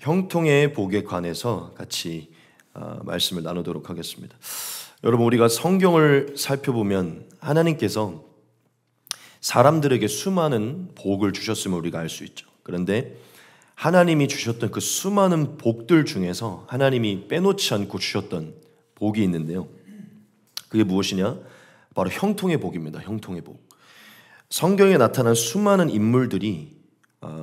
형통의 복에 관해서 같이 말씀을 나누도록 하겠습니다. 여러분, 우리가 성경을 살펴보면 하나님께서 사람들에게 수많은 복을 주셨음을 우리가 알 수 있죠. 그런데 하나님이 주셨던 그 수많은 복들 중에서 하나님이 빼놓지 않고 주셨던 복이 있는데요. 그게 무엇이냐? 바로 형통의 복입니다. 형통의 복. 성경에 나타난 수많은 인물들이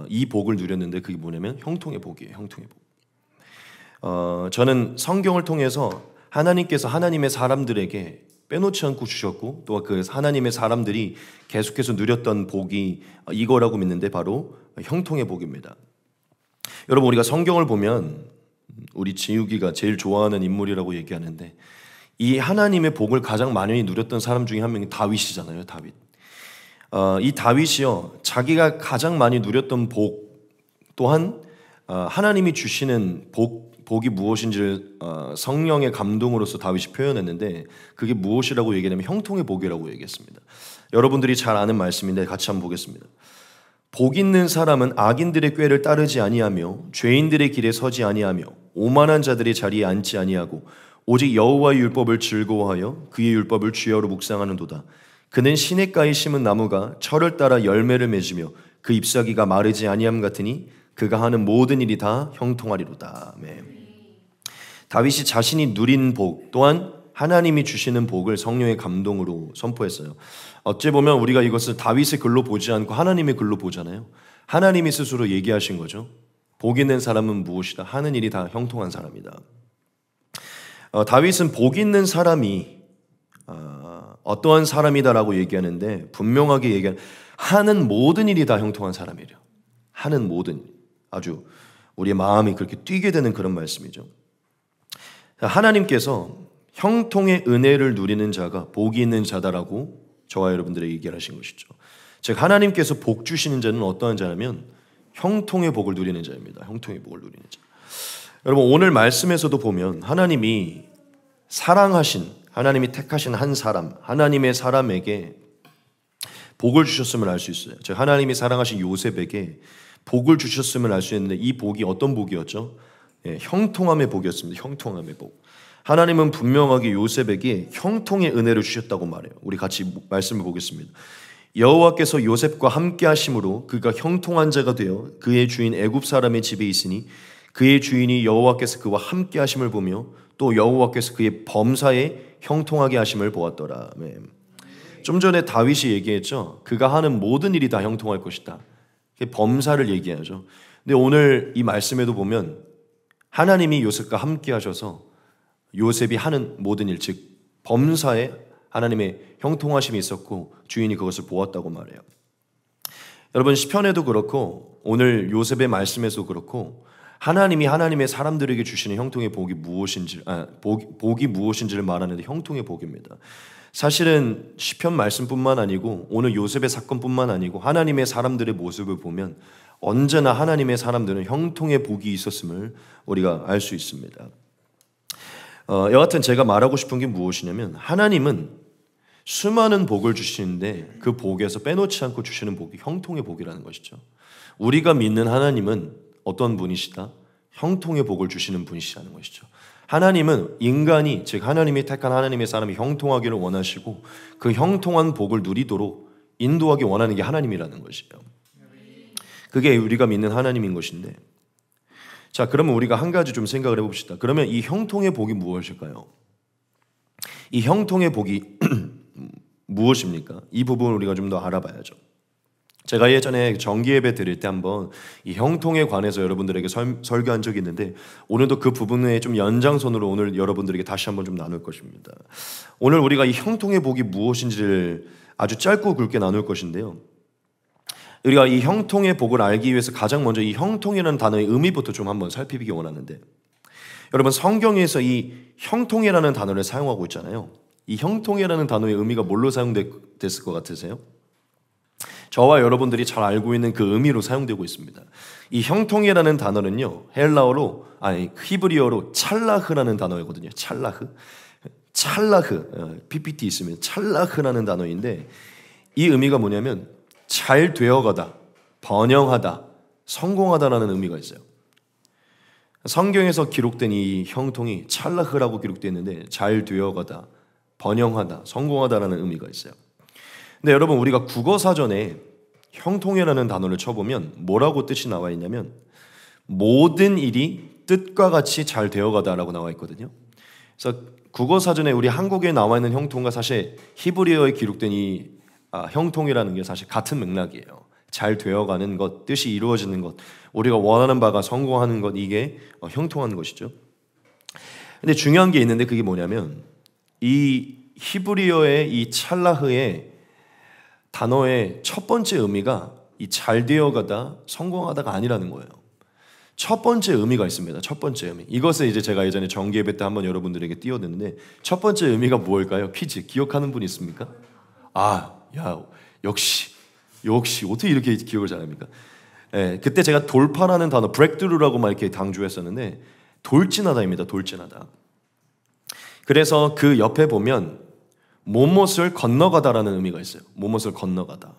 이 복을 누렸는데 그게 뭐냐면 형통의 복이에요. 형통의 복. 저는 성경을 통해서 하나님께서 하나님의 사람들에게 빼놓지 않고 주셨고 또 그 하나님의 사람들이 계속해서 누렸던 복이 이거라고 믿는데 바로 형통의 복입니다. 여러분, 우리가 성경을 보면 우리 지우기가 제일 좋아하는 인물이라고 얘기하는데 이 하나님의 복을 가장 많이 누렸던 사람 중에 한 명이 다윗이잖아요. 다윗. 이 다윗이요, 자기가 가장 많이 누렸던 복 또한 하나님이 주시는 복이 무엇인지를 성령의 감동으로서 다윗이 표현했는데 그게 무엇이라고 얘기하냐면 형통의 복이라고 얘기했습니다. 여러분들이 잘 아는 말씀인데 같이 한번 보겠습니다. 복 있는 사람은 악인들의 꾀를 따르지 아니하며 죄인들의 길에 서지 아니하며 오만한 자들의 자리에 앉지 아니하고 오직 여호와의 율법을 즐거워하여 그의 율법을 주야로 묵상하는도다. 그는 시냇가에 심은 나무가 철을 따라 열매를 맺으며 그 잎사귀가 마르지 아니함 같으니 그가 하는 모든 일이 다 형통하리로다. 다윗이 자신이 누린 복 또한 하나님이 주시는 복을 성령의 감동으로 선포했어요. 어찌 보면 우리가 이것을 다윗의 글로 보지 않고 하나님의 글로 보잖아요. 하나님이 스스로 얘기하신 거죠. 복 있는 사람은 무엇이다? 하는 일이 다 형통한 사람이다. 다윗은 복 있는 사람이 어떠한 사람이다라고 얘기하는데 분명하게 얘기하는 하는 모든 일이 다 형통한 사람이래요. 하는 모든 일. 아주 우리의 마음이 그렇게 뛰게 되는 그런 말씀이죠. 하나님께서 형통의 은혜를 누리는 자가 복이 있는 자다라고 저와 여러분들에게 얘기를 하신 것이죠. 즉 하나님께서 복 주시는 자는 어떠한 자냐면 형통의 복을 누리는 자입니다. 형통의 복을 누리는 자. 여러분, 오늘 말씀에서도 보면 하나님이 사랑하신, 하나님이 택하신 한 사람, 하나님의 사람에게 복을 주셨음을 알 수 있어요. 즉 하나님이 사랑하신 요셉에게 복을 주셨음을 알 수 있는데 이 복이 어떤 복이었죠? 형통함의 복이었습니다. 형통함의 복. 하나님은 분명하게 요셉에게 형통의 은혜를 주셨다고 말해요. 우리 같이 말씀을 보겠습니다. 여호와께서 요셉과 함께 하심으로 그가 형통한 자가 되어 그의 주인 애굽 사람의 집에 있으니 그의 주인이 여호와께서 그와 함께 하심을 보며 또 여호와께서 그의 범사에 형통하게 하심을 보았더라. 좀 전에 다윗이 얘기했죠. 그가 하는 모든 일이 다 형통할 것이다. 범사를 얘기하죠. 근데 오늘 이 말씀에도 보면 하나님이 요셉과 함께 하셔서 요셉이 하는 모든 일, 즉 범사에 하나님의 형통하심이 있었고 주인이 그것을 보았다고 말해요. 여러분, 시편에도 그렇고 오늘 요셉의 말씀에서도 그렇고 하나님이 하나님의 사람들에게 주시는 형통의 복이 무엇인지를 말하는데 형통의 복입니다. 사실은 시편 말씀뿐만 아니고 오늘 요셉의 사건뿐만 아니고 하나님의 사람들의 모습을 보면 언제나 하나님의 사람들은 형통의 복이 있었음을 우리가 알 수 있습니다. 여하튼 제가 말하고 싶은 게 무엇이냐면 하나님은 수많은 복을 주시는데 그 복에서 빼놓지 않고 주시는 복이 형통의 복이라는 것이죠. 우리가 믿는 하나님은 어떤 분이시다? 형통의 복을 주시는 분이시라는 것이죠. 하나님은 인간이, 즉 하나님이 택한 하나님의 사람이 형통하기를 원하시고 그 형통한 복을 누리도록 인도하기 원하는 게 하나님이라는 것이에요. 그게 우리가 믿는 하나님인 것인데, 자, 그러면 우리가 한 가지 좀 생각을 해봅시다. 그러면 이 형통의 복이 무엇일까요? 이 형통의 복이 무엇입니까? 이 부분을 우리가 좀 더 알아봐야죠. 제가 예전에 정기예배 드릴 때 한번 이 형통에 관해서 여러분들에게 설교한 적이 있는데 오늘도 그 부분의 좀 연장선으로 오늘 여러분들에게 다시 한번 좀 나눌 것입니다. 오늘 우리가 이 형통의 복이 무엇인지를 아주 짧고 굵게 나눌 것인데요. 우리가 이 형통의 복을 알기 위해서 가장 먼저 이 형통이라는 단어의 의미부터 좀 한번 살피기 원하는데, 여러분 성경에서 이 형통이라는 단어를 사용하고 있잖아요. 이 형통이라는 단어의 의미가 뭘로 사용됐을 것 같으세요? 저와 여러분들이 잘 알고 있는 그 의미로 사용되고 있습니다. 이 형통이라는 단어는요, 히브리어로 찰라흐라는 단어이거든요. 찰라흐, PPT 있으면 찰라흐라는 단어인데 이 의미가 뭐냐면 잘 되어가다, 번영하다, 성공하다라는 의미가 있어요. 성경에서 기록된 이 형통이 찰라흐라고 기록되어 있는데 잘 되어가다, 번영하다, 성공하다라는 의미가 있어요. 근데 여러분, 우리가 국어사전에 형통이라는 단어를 쳐보면 뭐라고 뜻이 나와 있냐면 모든 일이 뜻과 같이 잘 되어가다라고 나와 있거든요. 그래서 국어사전에 우리 한국에 나와 있는 형통과 사실 히브리어에 기록된 이 형통이라는 게 사실 같은 맥락이에요. 잘 되어가는 것, 뜻이 이루어지는 것, 우리가 원하는 바가 성공하는 것, 이게 형통한 것이죠. 근데 중요한 게 있는데 그게 뭐냐면 이 히브리어의 이 찰라흐의 단어의 첫 번째 의미가 이 잘 되어가다, 성공하다가 아니라는 거예요. 첫 번째 의미가 있습니다. 첫 번째 의미. 이것을 이제 제가 예전에 정기예배 때 한번 여러분들에게 띄워드렸는데 첫 번째 의미가 뭘까요? 퀴즈 기억하는 분 있습니까? 역시 어떻게 이렇게 기억을 잘합니까? 예, 그때 제가 돌파라는 단어, 브렉드루라고 막 이렇게 강조했었는데 돌진하다입니다. 돌진하다. 그래서 그 옆에 보면 못못을 건너가다라는 의미가 있어요. 못못을 건너가다.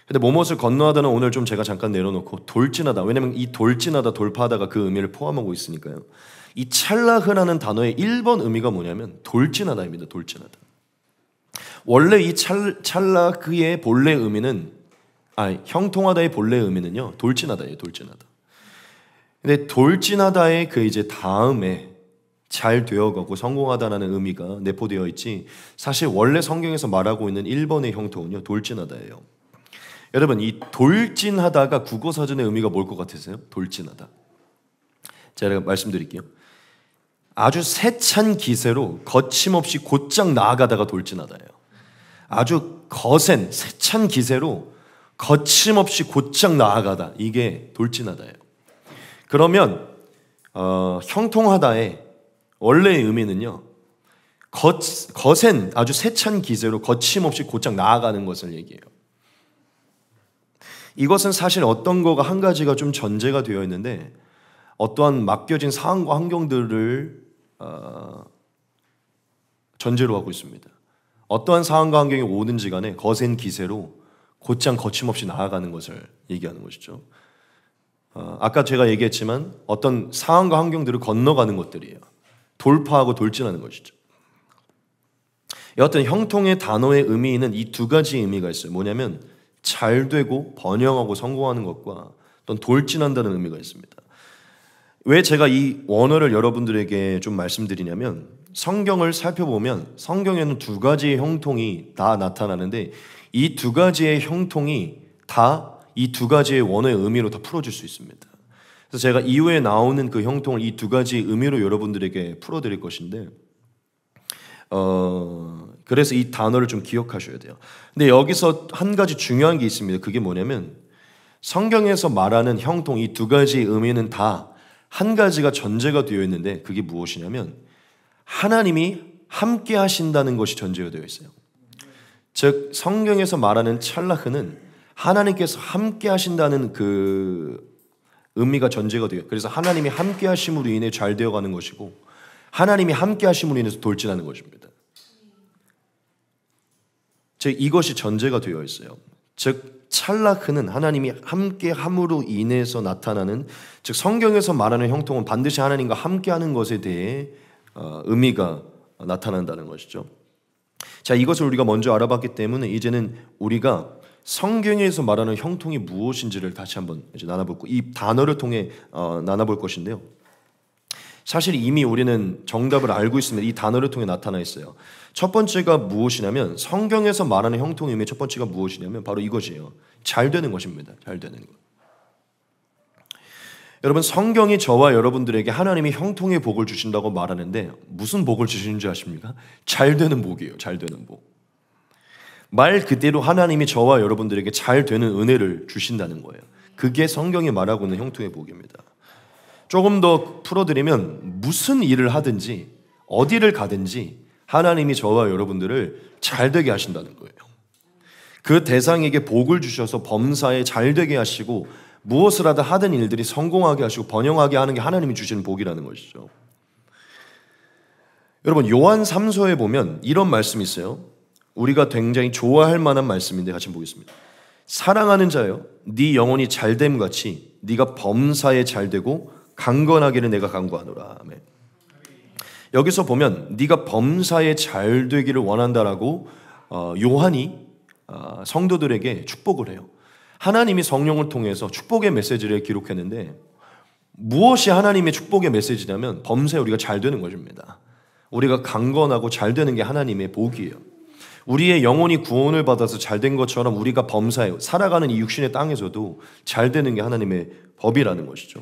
근데 못못을 건너가다는 오늘 좀 제가 잠깐 내려놓고 돌진하다. 왜냐면 이 돌진하다, 돌파하다가 그 의미를 포함하고 있으니까요. 이 찰라흐라는 단어의 1번 의미가 뭐냐면 돌진하다입니다. 돌진하다. 원래 이 찰라흐의 본래 의미는 형통하다의 본래 의미는요. 돌진하다예요. 돌진하다. 근데 돌진하다의 그 이제 다음에 잘 되어가고 성공하다라는 의미가 내포되어 있지 사실 원래 성경에서 말하고 있는 1번의 형통은요. 돌진하다예요. 여러분, 이 돌진하다가 국어사전의 의미가 뭘 것 같으세요? 돌진하다. 제가 말씀드릴게요. 아주 세찬 기세로 거침없이 곧장 나아가다가 돌진하다예요. 아주 거센 세찬 기세로 거침없이 곧장 나아가다, 이게 돌진하다예요. 그러면 형통하다의 원래의 의미는요, 거센 아주 세찬 기세로 거침없이 곧장 나아가는 것을 얘기해요. 이것은 사실 어떤 거가 한 가지가 좀 전제가 되어 있는데 어떠한 맡겨진 상황과 환경들을 전제로 하고 있습니다. 어떠한 상황과 환경이 오든지 간에 거센 기세로 곧장 거침없이 나아가는 것을 얘기하는 것이죠. 아까 제가 얘기했지만 어떤 상황과 환경들을 건너가는 것들이에요. 돌파하고 돌진하는 것이죠. 여하튼 형통의 단어의 의미는 이 두 가지 의미가 있어요. 뭐냐면 잘 되고 번영하고 성공하는 것과 또는 돌진한다는 의미가 있습니다. 왜 제가 이 원어를 여러분들에게 좀 말씀드리냐면 성경을 살펴보면 성경에는 두 가지의 형통이 다 나타나는데 이 두 가지의 형통이 다 이 두 가지의 원어의 의미로 다 풀어줄 수 있습니다. 그래서 제가 이후에 나오는 그 형통을 이 두 가지 의미로 여러분들에게 풀어드릴 것인데 그래서 이 단어를 좀 기억하셔야 돼요. 근데 여기서 한 가지 중요한 게 있습니다. 그게 뭐냐면 성경에서 말하는 형통 이 두 가지 의미는 다 한 가지가 전제가 되어 있는데 그게 무엇이냐면 하나님이 함께 하신다는 것이 전제가 되어 있어요. 즉 성경에서 말하는 찰라흐는 하나님께서 함께 하신다는 그 의미가 전제가 돼요. 그래서 하나님이 함께 하심으로 인해 잘 되어가는 것이고 하나님이 함께 하심으로 인해서 돌진하는 것입니다. 즉 이것이 전제가 되어 있어요. 즉 찰라흐는 하나님이 함께 함으로 인해서 나타나는, 즉 성경에서 말하는 형통은 반드시 하나님과 함께하는 것에 대해 의미가 나타난다는 것이죠. 자, 이것을 우리가 먼저 알아봤기 때문에 이제는 우리가 성경에서 말하는 형통이 무엇인지를 다시 한번 이제 나눠볼 이 단어를 통해 나눠볼 것인데요. 사실 이미 우리는 정답을 알고 있습니다. 이 단어를 통해 나타나 있어요. 첫 번째가 무엇이냐면 성경에서 말하는 형통의 의미 첫 번째가 무엇이냐면 바로 이것이에요. 잘 되는 것입니다. 잘 되는 것. 여러분, 성경이 저와 여러분들에게 하나님이 형통의 복을 주신다고 말하는데 무슨 복을 주시는 줄 아십니까? 잘 되는 복이에요. 잘 되는 복. 말 그대로 하나님이 저와 여러분들에게 잘 되는 은혜를 주신다는 거예요. 그게 성경이 말하고 있는 형통의 복입니다. 조금 더 풀어드리면 무슨 일을 하든지 어디를 가든지 하나님이 저와 여러분들을 잘 되게 하신다는 거예요. 그 대상에게 복을 주셔서 범사에 잘 되게 하시고 무엇을 하든 일들이 성공하게 하시고 번영하게 하는 게 하나님이 주시는 복이라는 것이죠. 여러분, 요한 3서에 보면 이런 말씀이 있어요. 우리가 굉장히 좋아할 만한 말씀인데 같이 보겠습니다. 사랑하는 자여, 네 영혼이 잘됨 같이 네가 범사에 잘되고 강건하기를 내가 간구하노라. 아멘. 여기서 보면 네가 범사에 잘되기를 원한다라고 요한이 성도들에게 축복을 해요. 하나님이 성령을 통해서 축복의 메시지를 기록했는데 무엇이 하나님의 축복의 메시지냐면 범사에 우리가 잘 되는 것입니다. 우리가 강건하고 잘 되는 게 하나님의 복이에요. 우리의 영혼이 구원을 받아서 잘 된 것처럼 우리가 범사에 살아가는 이 육신의 땅에서도 잘 되는 게 하나님의 법이라는 것이죠.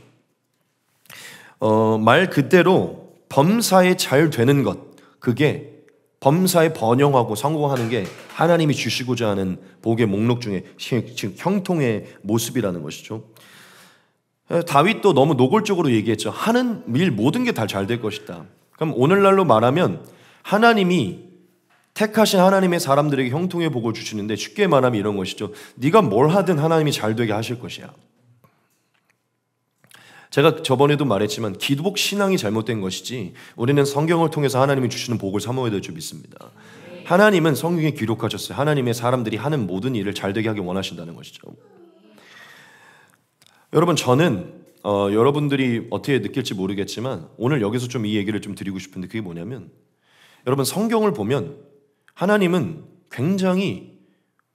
말 그대로 범사에 잘 되는 것, 그게 범사에 번영하고 성공하는 게 하나님이 주시고자 하는 복의 목록 중에 지금 형통의 모습이라는 것이죠. 다윗도 너무 노골적으로 얘기했죠. 하는 일 모든 게 다 잘 될 것이다. 그럼 오늘날로 말하면 하나님이 택하신 하나님의 사람들에게 형통의 복을 주시는데 쉽게 말하면 이런 것이죠. 네가 뭘 하든 하나님이 잘 되게 하실 것이야. 제가 저번에도 말했지만 기도복 신앙이 잘못된 것이지 우리는 성경을 통해서 하나님이 주시는 복을 사모해야 될 줄 믿습니다. 하나님은 성경에 기록하셨어요. 하나님의 사람들이 하는 모든 일을 잘 되게 하기 원하신다는 것이죠. 여러분, 저는 여러분들이 어떻게 느낄지 모르겠지만 오늘 여기서 좀 이 얘기를 좀 드리고 싶은데 그게 뭐냐면 여러분, 성경을 보면 하나님은 굉장히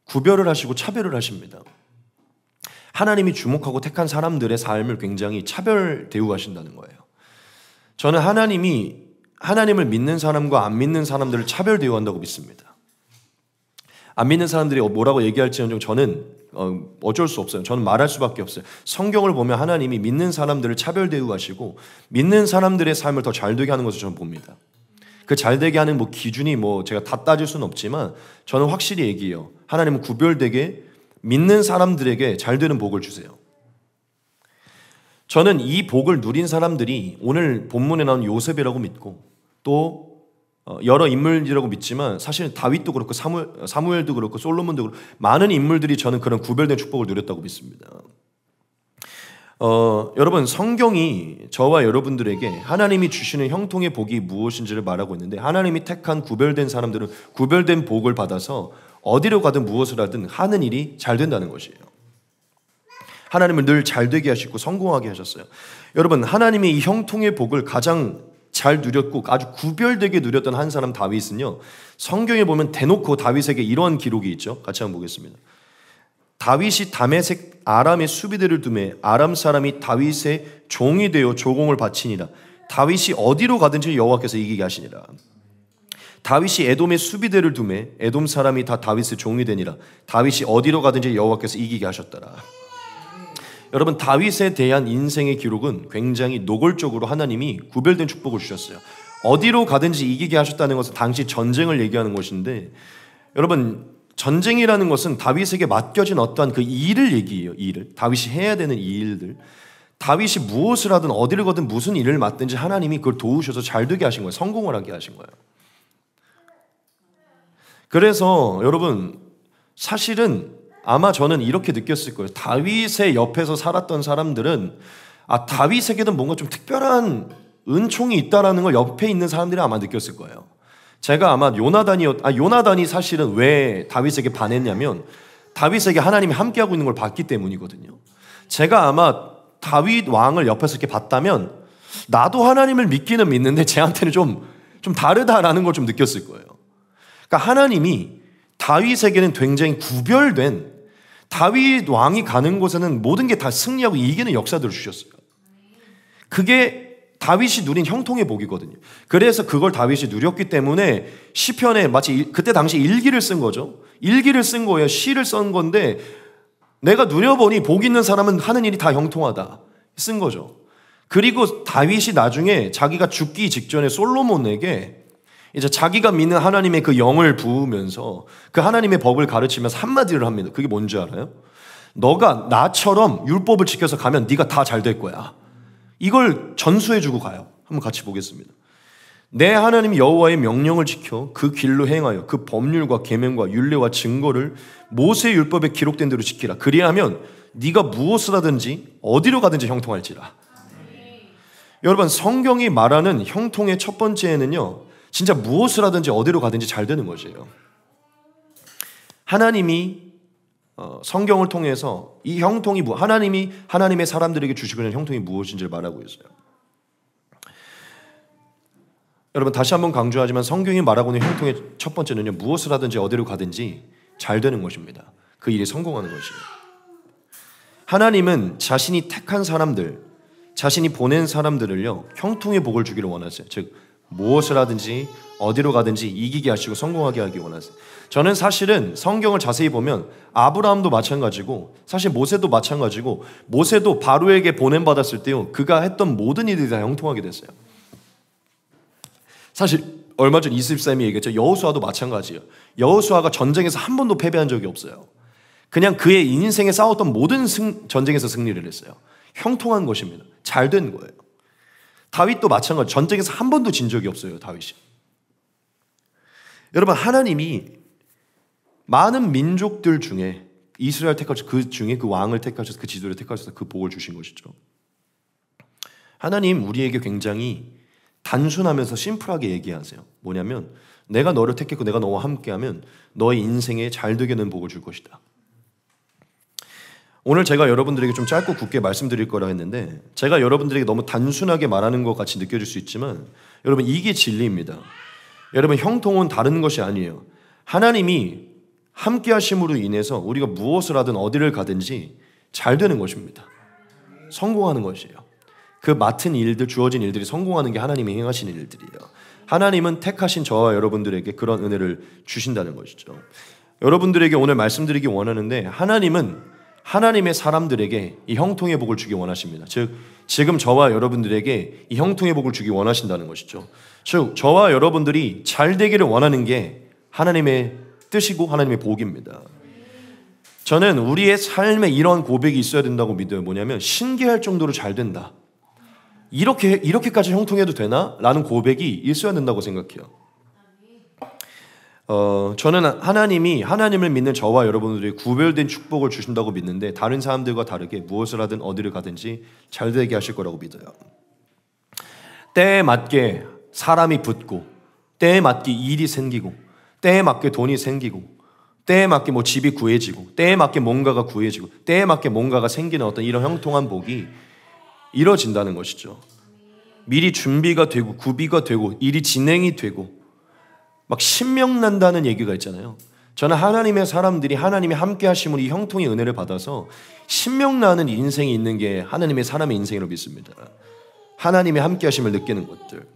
구별을 하시고 차별을 하십니다. 하나님이 주목하고 택한 사람들의 삶을 굉장히 차별 대우하신다는 거예요. 저는 하나님을 믿는 사람과 안 믿는 사람들을 차별 대우한다고 믿습니다. 안 믿는 사람들이 뭐라고 얘기할지는 저는 어쩔 수 없어요. 저는 말할 수밖에 없어요. 성경을 보면 하나님이 믿는 사람들을 차별 대우하시고 믿는 사람들의 삶을 더 잘되게 하는 것을 저는 봅니다. 그 잘되게 하는 기준이 제가 다 따질 수는 없지만 저는 확실히 얘기해요. 하나님은 구별되게 믿는 사람들에게 잘되는 복을 주세요. 저는 이 복을 누린 사람들이 오늘 본문에 나온 요셉이라고 믿고 또 여러 인물이라고 믿지만 사실 다윗도 그렇고 사무엘도 그렇고 솔로몬도 그렇고 많은 인물들이 저는 그런 구별된 축복을 누렸다고 믿습니다. 여러분, 성경이 저와 여러분들에게 하나님이 주시는 형통의 복이 무엇인지를 말하고 있는데 하나님이 택한 구별된 사람들은 구별된 복을 받아서 어디로 가든 무엇을 하든 하는 일이 잘 된다는 것이에요. 하나님은 늘 잘되게 하시고 성공하게 하셨어요. 여러분, 하나님이 이 형통의 복을 가장 잘 누렸고 아주 구별되게 누렸던 한 사람 다윗은요, 성경에 보면 대놓고 다윗에게 이러한 기록이 있죠. 같이 한번 보겠습니다. 다윗이 다메섹 아람의 수비대를 두매 아람 사람이 다윗의 종이 되어 조공을 바치니라. 다윗이 어디로 가든지 여호와께서 이기게 하시니라. 다윗이 에돔의 수비대를 두매 에돔 사람이 다 다윗의 종이 되니라. 다윗이 어디로 가든지 여호와께서 이기게 하셨더라. 여러분, 다윗에 대한 인생의 기록은 굉장히 노골적으로 하나님이 구별된 축복을 주셨어요. 어디로 가든지 이기게 하셨다는 것은 당시 전쟁을 얘기하는 것인데, 여러분, 전쟁이라는 것은 다윗에게 맡겨진 어떠한 그 일을 얘기해요. 일을. 다윗이 해야 되는 이 일들. 다윗이 무엇을 하든 어디를 가든 무슨 일을 맡든지 하나님이 그걸 도우셔서 잘 되게 하신 거예요. 성공을 하게 하신 거예요. 그래서 여러분, 사실은 아마 저는 이렇게 느꼈을 거예요. 다윗의 옆에서 살았던 사람들은 다윗에게도 뭔가 좀 특별한 은총이 있다라는 걸 옆에 있는 사람들이 아마 느꼈을 거예요. 제가 아마 요나단이 사실은 왜 다윗에게 반했냐면 다윗에게 하나님이 함께하고 있는 걸 봤기 때문이거든요. 제가 아마 다윗 왕을 옆에서 이렇게 봤다면 나도 하나님을 믿기는 믿는데 쟤한테는 좀 다르다라는 걸 좀 느꼈을 거예요. 그러니까 하나님이 다윗에게는 굉장히 구별된, 다윗 왕이 가는 곳에는 모든 게 다 승리하고 이기는 역사들을 주셨어요. 그게 다윗이 누린 형통의 복이거든요. 그래서 그걸 다윗이 누렸기 때문에 시편에 마치 그때 당시 일기를 쓴 거죠. 일기를 쓴 거예요. 시를 쓴 건데 내가 누려보니 복 있는 사람은 하는 일이 다 형통하다 쓴 거죠. 그리고 다윗이 나중에 자기가 죽기 직전에 솔로몬에게 이제 자기가 믿는 하나님의 그 영을 부으면서 그 하나님의 법을 가르치면서 한마디를 합니다. 그게 뭔지 알아요? 너가 나처럼 율법을 지켜서 가면 네가 다 잘 될 거야. 이걸 전수해주고 가요. 한번 같이 보겠습니다. 내 하나님 여호와의 명령을 지켜 그 길로 행하여 그 법률과 계명과 율례와 증거를 모세의 율법에 기록된 대로 지키라. 그리하면 네가 무엇을 하든지 어디로 가든지 형통할지라. 여러분, 성경이 말하는 형통의 첫 번째는요, 진짜 무엇을 하든지 어디로 가든지 잘 되는 것이에요. 하나님이 성경을 통해서 이 형통이 하나님이 하나님의 사람들에게 주시고 있는 형통이 무엇인지를 말하고 있어요. 여러분 다시 한번 강조하지만 성경이 말하고 있는 형통의 첫 번째는요, 무엇을 하든지 어디로 가든지 잘 되는 것입니다. 그 일이 성공하는 것이에요. 하나님은 자신이 택한 사람들, 자신이 보낸 사람들을요, 형통의 복을 주기를 원하세요. 즉 무엇을 하든지 어디로 가든지 이기게 하시고 성공하게 하기 원하세요. 저는 사실은 성경을 자세히 보면 아브라함도 마찬가지고 사실 모세도 마찬가지고, 모세도 바로에게 보냄받았을 때요, 그가 했던 모든 일들이 다 형통하게 됐어요. 사실 얼마 전 이스라엘이 얘기했죠. 여호수아도 마찬가지예요. 여호수아가 전쟁에서 한 번도 패배한 적이 없어요. 그냥 그의 인생에 싸웠던 모든 전쟁에서 승리를 했어요. 형통한 것입니다. 잘 된 거예요. 다윗도 마찬가지. 전쟁에서 한 번도 진 적이 없어요. 다윗이. 여러분 하나님이 많은 민족들 중에 이스라엘 택하셔서 그 중에 그 왕을 택하셔서 그 지도를 택하셔서 그 복을 주신 것이죠. 하나님 우리에게 굉장히 단순하면서 심플하게 얘기하세요. 뭐냐면 내가 너를 택했고 내가 너와 함께하면 너의 인생에 잘 되게 하는 복을 줄 것이다. 오늘 제가 여러분들에게 좀 짧고 굵게 말씀드릴 거라 했는데 제가 여러분들에게 너무 단순하게 말하는 것 같이 느껴질 수 있지만 여러분 이게 진리입니다. 여러분 형통은 다른 것이 아니에요. 하나님이 함께 하심으로 인해서 우리가 무엇을 하든 어디를 가든지 잘 되는 것입니다. 성공하는 것이에요. 그 맡은 일들, 주어진 일들이 성공하는 게 하나님이 행하시는 일들이에요. 하나님은 택하신 저와 여러분들에게 그런 은혜를 주신다는 것이죠. 여러분들에게 오늘 말씀드리기 원하는데 하나님은 하나님의 사람들에게 이 형통의 복을 주기 원하십니다. 즉 지금 저와 여러분들에게 이 형통의 복을 주기 원하신다는 것이죠. 즉 저와 여러분들이 잘 되기를 원하는 게 하나님의 뜻이고 하나님의 복입니다. 저는 우리의 삶에 이런 고백이 있어야 된다고 믿어요. 뭐냐면 신기할 정도로 잘 된다. 이렇게까지 형통해도 되나? 라는 고백이 있어야 된다고 생각해요. 저는 하나님이 하나님을 믿는 저와 여러분들이 구별된 축복을 주신다고 믿는데 다른 사람들과 다르게 무엇을 하든 어디를 가든지 잘 되게 하실 거라고 믿어요. 때에 맞게 사람이 붙고 때에 맞게 일이 생기고 때에 맞게 돈이 생기고 때에 맞게 뭐 집이 구해지고 때에 맞게 뭔가가 구해지고 때에 맞게 뭔가가 생기는 어떤 이런 형통한 복이 이뤄진다는 것이죠. 미리 준비가 되고 구비가 되고 일이 진행이 되고 막 신명난다는 얘기가 있잖아요. 저는 하나님의 사람들이 하나님이 함께 하심으로 이 형통의 은혜를 받아서 신명나는 인생이 있는 게 하나님의 사람의 인생으로 믿습니다. 하나님의 함께 하심을 느끼는 것들.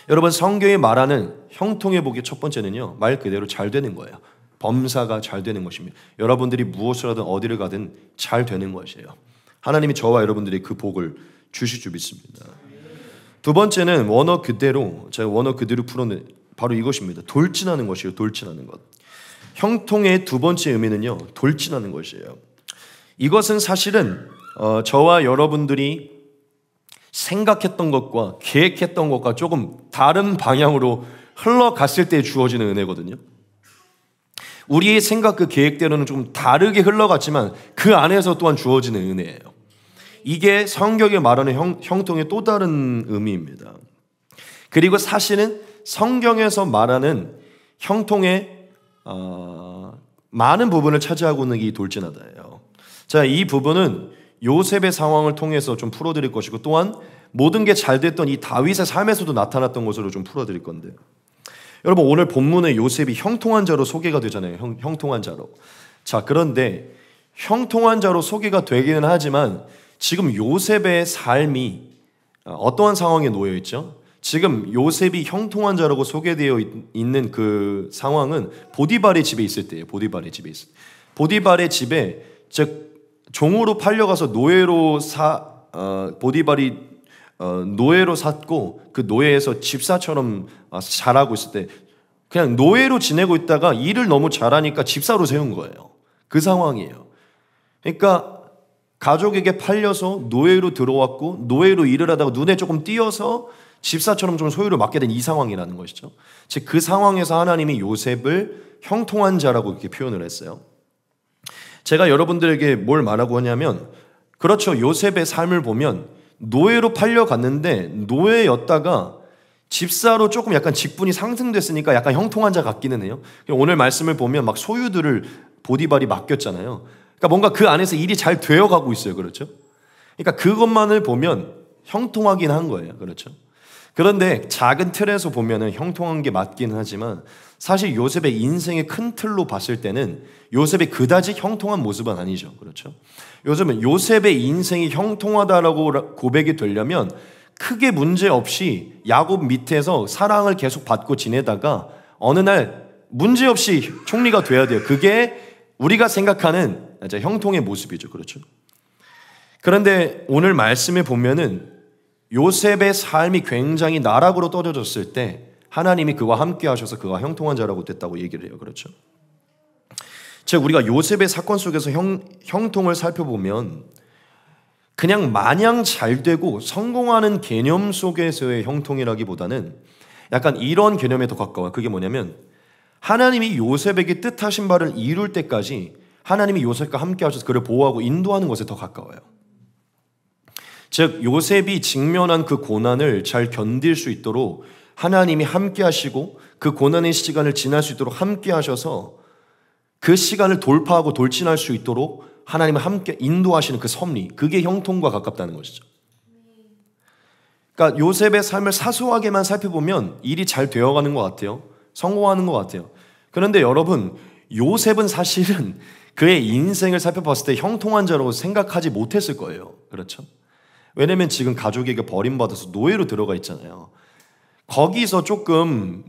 여러분 성경이 말하는 형통의 복의 첫 번째는요, 말 그대로 잘 되는 거예요. 범사가 잘 되는 것입니다. 여러분들이 무엇을 하든 어디를 가든 잘 되는 것이에요. 하나님이 저와 여러분들이 그 복을 주실 줄 믿습니다. 두 번째는 원어 그대로, 제가 원어 그대로 풀어낸 바로 이것입니다. 돌진하는 것이에요. 돌진하는 것. 형통의 두 번째 의미는요, 돌진하는 것이에요. 이것은 사실은 저와 여러분들이 생각했던 것과 계획했던 것과 조금 다른 방향으로 흘러갔을 때 주어지는 은혜거든요. 우리의 생각 그 계획대로는 좀 다르게 흘러갔지만 그 안에서 또한 주어지는 은혜예요. 이게 성경에 말하는 형통의 또 다른 의미입니다. 그리고 사실은 성경에서 말하는 형통의 많은 부분을 차지하고 있는 게 이 돌진하다예요. 자, 이 부분은 요셉의 상황을 통해서 좀 풀어드릴 것이고 또한 모든 게 잘 됐던 이 다윗의 삶에서도 나타났던 것으로 좀 풀어드릴 건데, 여러분 오늘 본문에 요셉이 형통한 자로 소개가 되잖아요. 형통한 자로. 자, 그런데 형통한 자로 소개가 되기는 하지만 지금 요셉의 삶이 어떠한 상황에 놓여 있죠? 지금 요셉이 형통한 자라고 소개되어 있는 그 상황은 보디발의 집에 있을 때예요. 보디발의 집에 있을 때. 보디발의 집에 즉 종으로 팔려가서 노예로 보디발이 노예로 샀고 그 노예에서 집사처럼 잘하고 있을 때 그냥 노예로 지내고 있다가 일을 너무 잘하니까 집사로 세운 거예요. 그 상황이에요. 그러니까 가족에게 팔려서 노예로 들어왔고 노예로 일을 하다가 눈에 조금 띄어서 집사처럼 좀 소유를 맡게 된 이 상황이라는 것이죠. 즉 그 상황에서 하나님이 요셉을 형통한 자라고 이렇게 표현을 했어요. 제가 여러분들에게 뭘 말하고 하냐면, 그렇죠, 요셉의 삶을 보면 노예로 팔려갔는데 노예였다가 집사로 조금 약간 직분이 상승됐으니까 약간 형통한 자 같기는 해요. 오늘 말씀을 보면 막 소유들을 보디발이 맡겼잖아요. 그러니까 뭔가 그 안에서 일이 잘 되어가고 있어요. 그렇죠? 그러니까 그것만을 보면 형통하긴 한 거예요. 그렇죠? 그런데 작은 틀에서 보면은 형통한 게 맞기는 하지만 사실 요셉의 인생의 큰 틀로 봤을 때는 요셉이 그다지 형통한 모습은 아니죠. 그렇죠? 요셉의 인생이 형통하다라고 고백이 되려면 크게 문제 없이 야곱 밑에서 사랑을 계속 받고 지내다가 어느 날 문제 없이 총리가 돼야 돼요. 그게 우리가 생각하는 형통의 모습이죠. 그렇죠? 그런데 오늘 말씀에 보면은 요셉의 삶이 굉장히 나락으로 떨어졌을 때 하나님이 그와 함께 하셔서 그가 형통한 자라고 됐다고 얘기를 해요. 그렇죠? 즉 우리가 요셉의 사건 속에서 형통을 살펴보면 그냥 마냥 잘 되고 성공하는 개념 속에서의 형통이라기보다는 약간 이런 개념에 더 가까워요. 그게 뭐냐면 하나님이 요셉에게 뜻하신 바를 이룰 때까지 하나님이 요셉과 함께 하셔서 그를 보호하고 인도하는 것에 더 가까워요. 즉 요셉이 직면한 그 고난을 잘 견딜 수 있도록 하나님이 함께 하시고 그 고난의 시간을 지날 수 있도록 함께 하셔서 그 시간을 돌파하고 돌진할 수 있도록 하나님을 함께 인도하시는 그 섭리, 그게 형통과 가깝다는 것이죠. 그러니까 요셉의 삶을 사소하게만 살펴보면 일이 잘 되어가는 것 같아요. 성공하는 것 같아요. 그런데 여러분, 요셉은 사실은 그의 인생을 살펴봤을 때 형통한 자라고 생각하지 못했을 거예요. 그렇죠? 왜냐면 지금 가족에게 버림받아서 노예로 들어가 있잖아요. 거기서 조금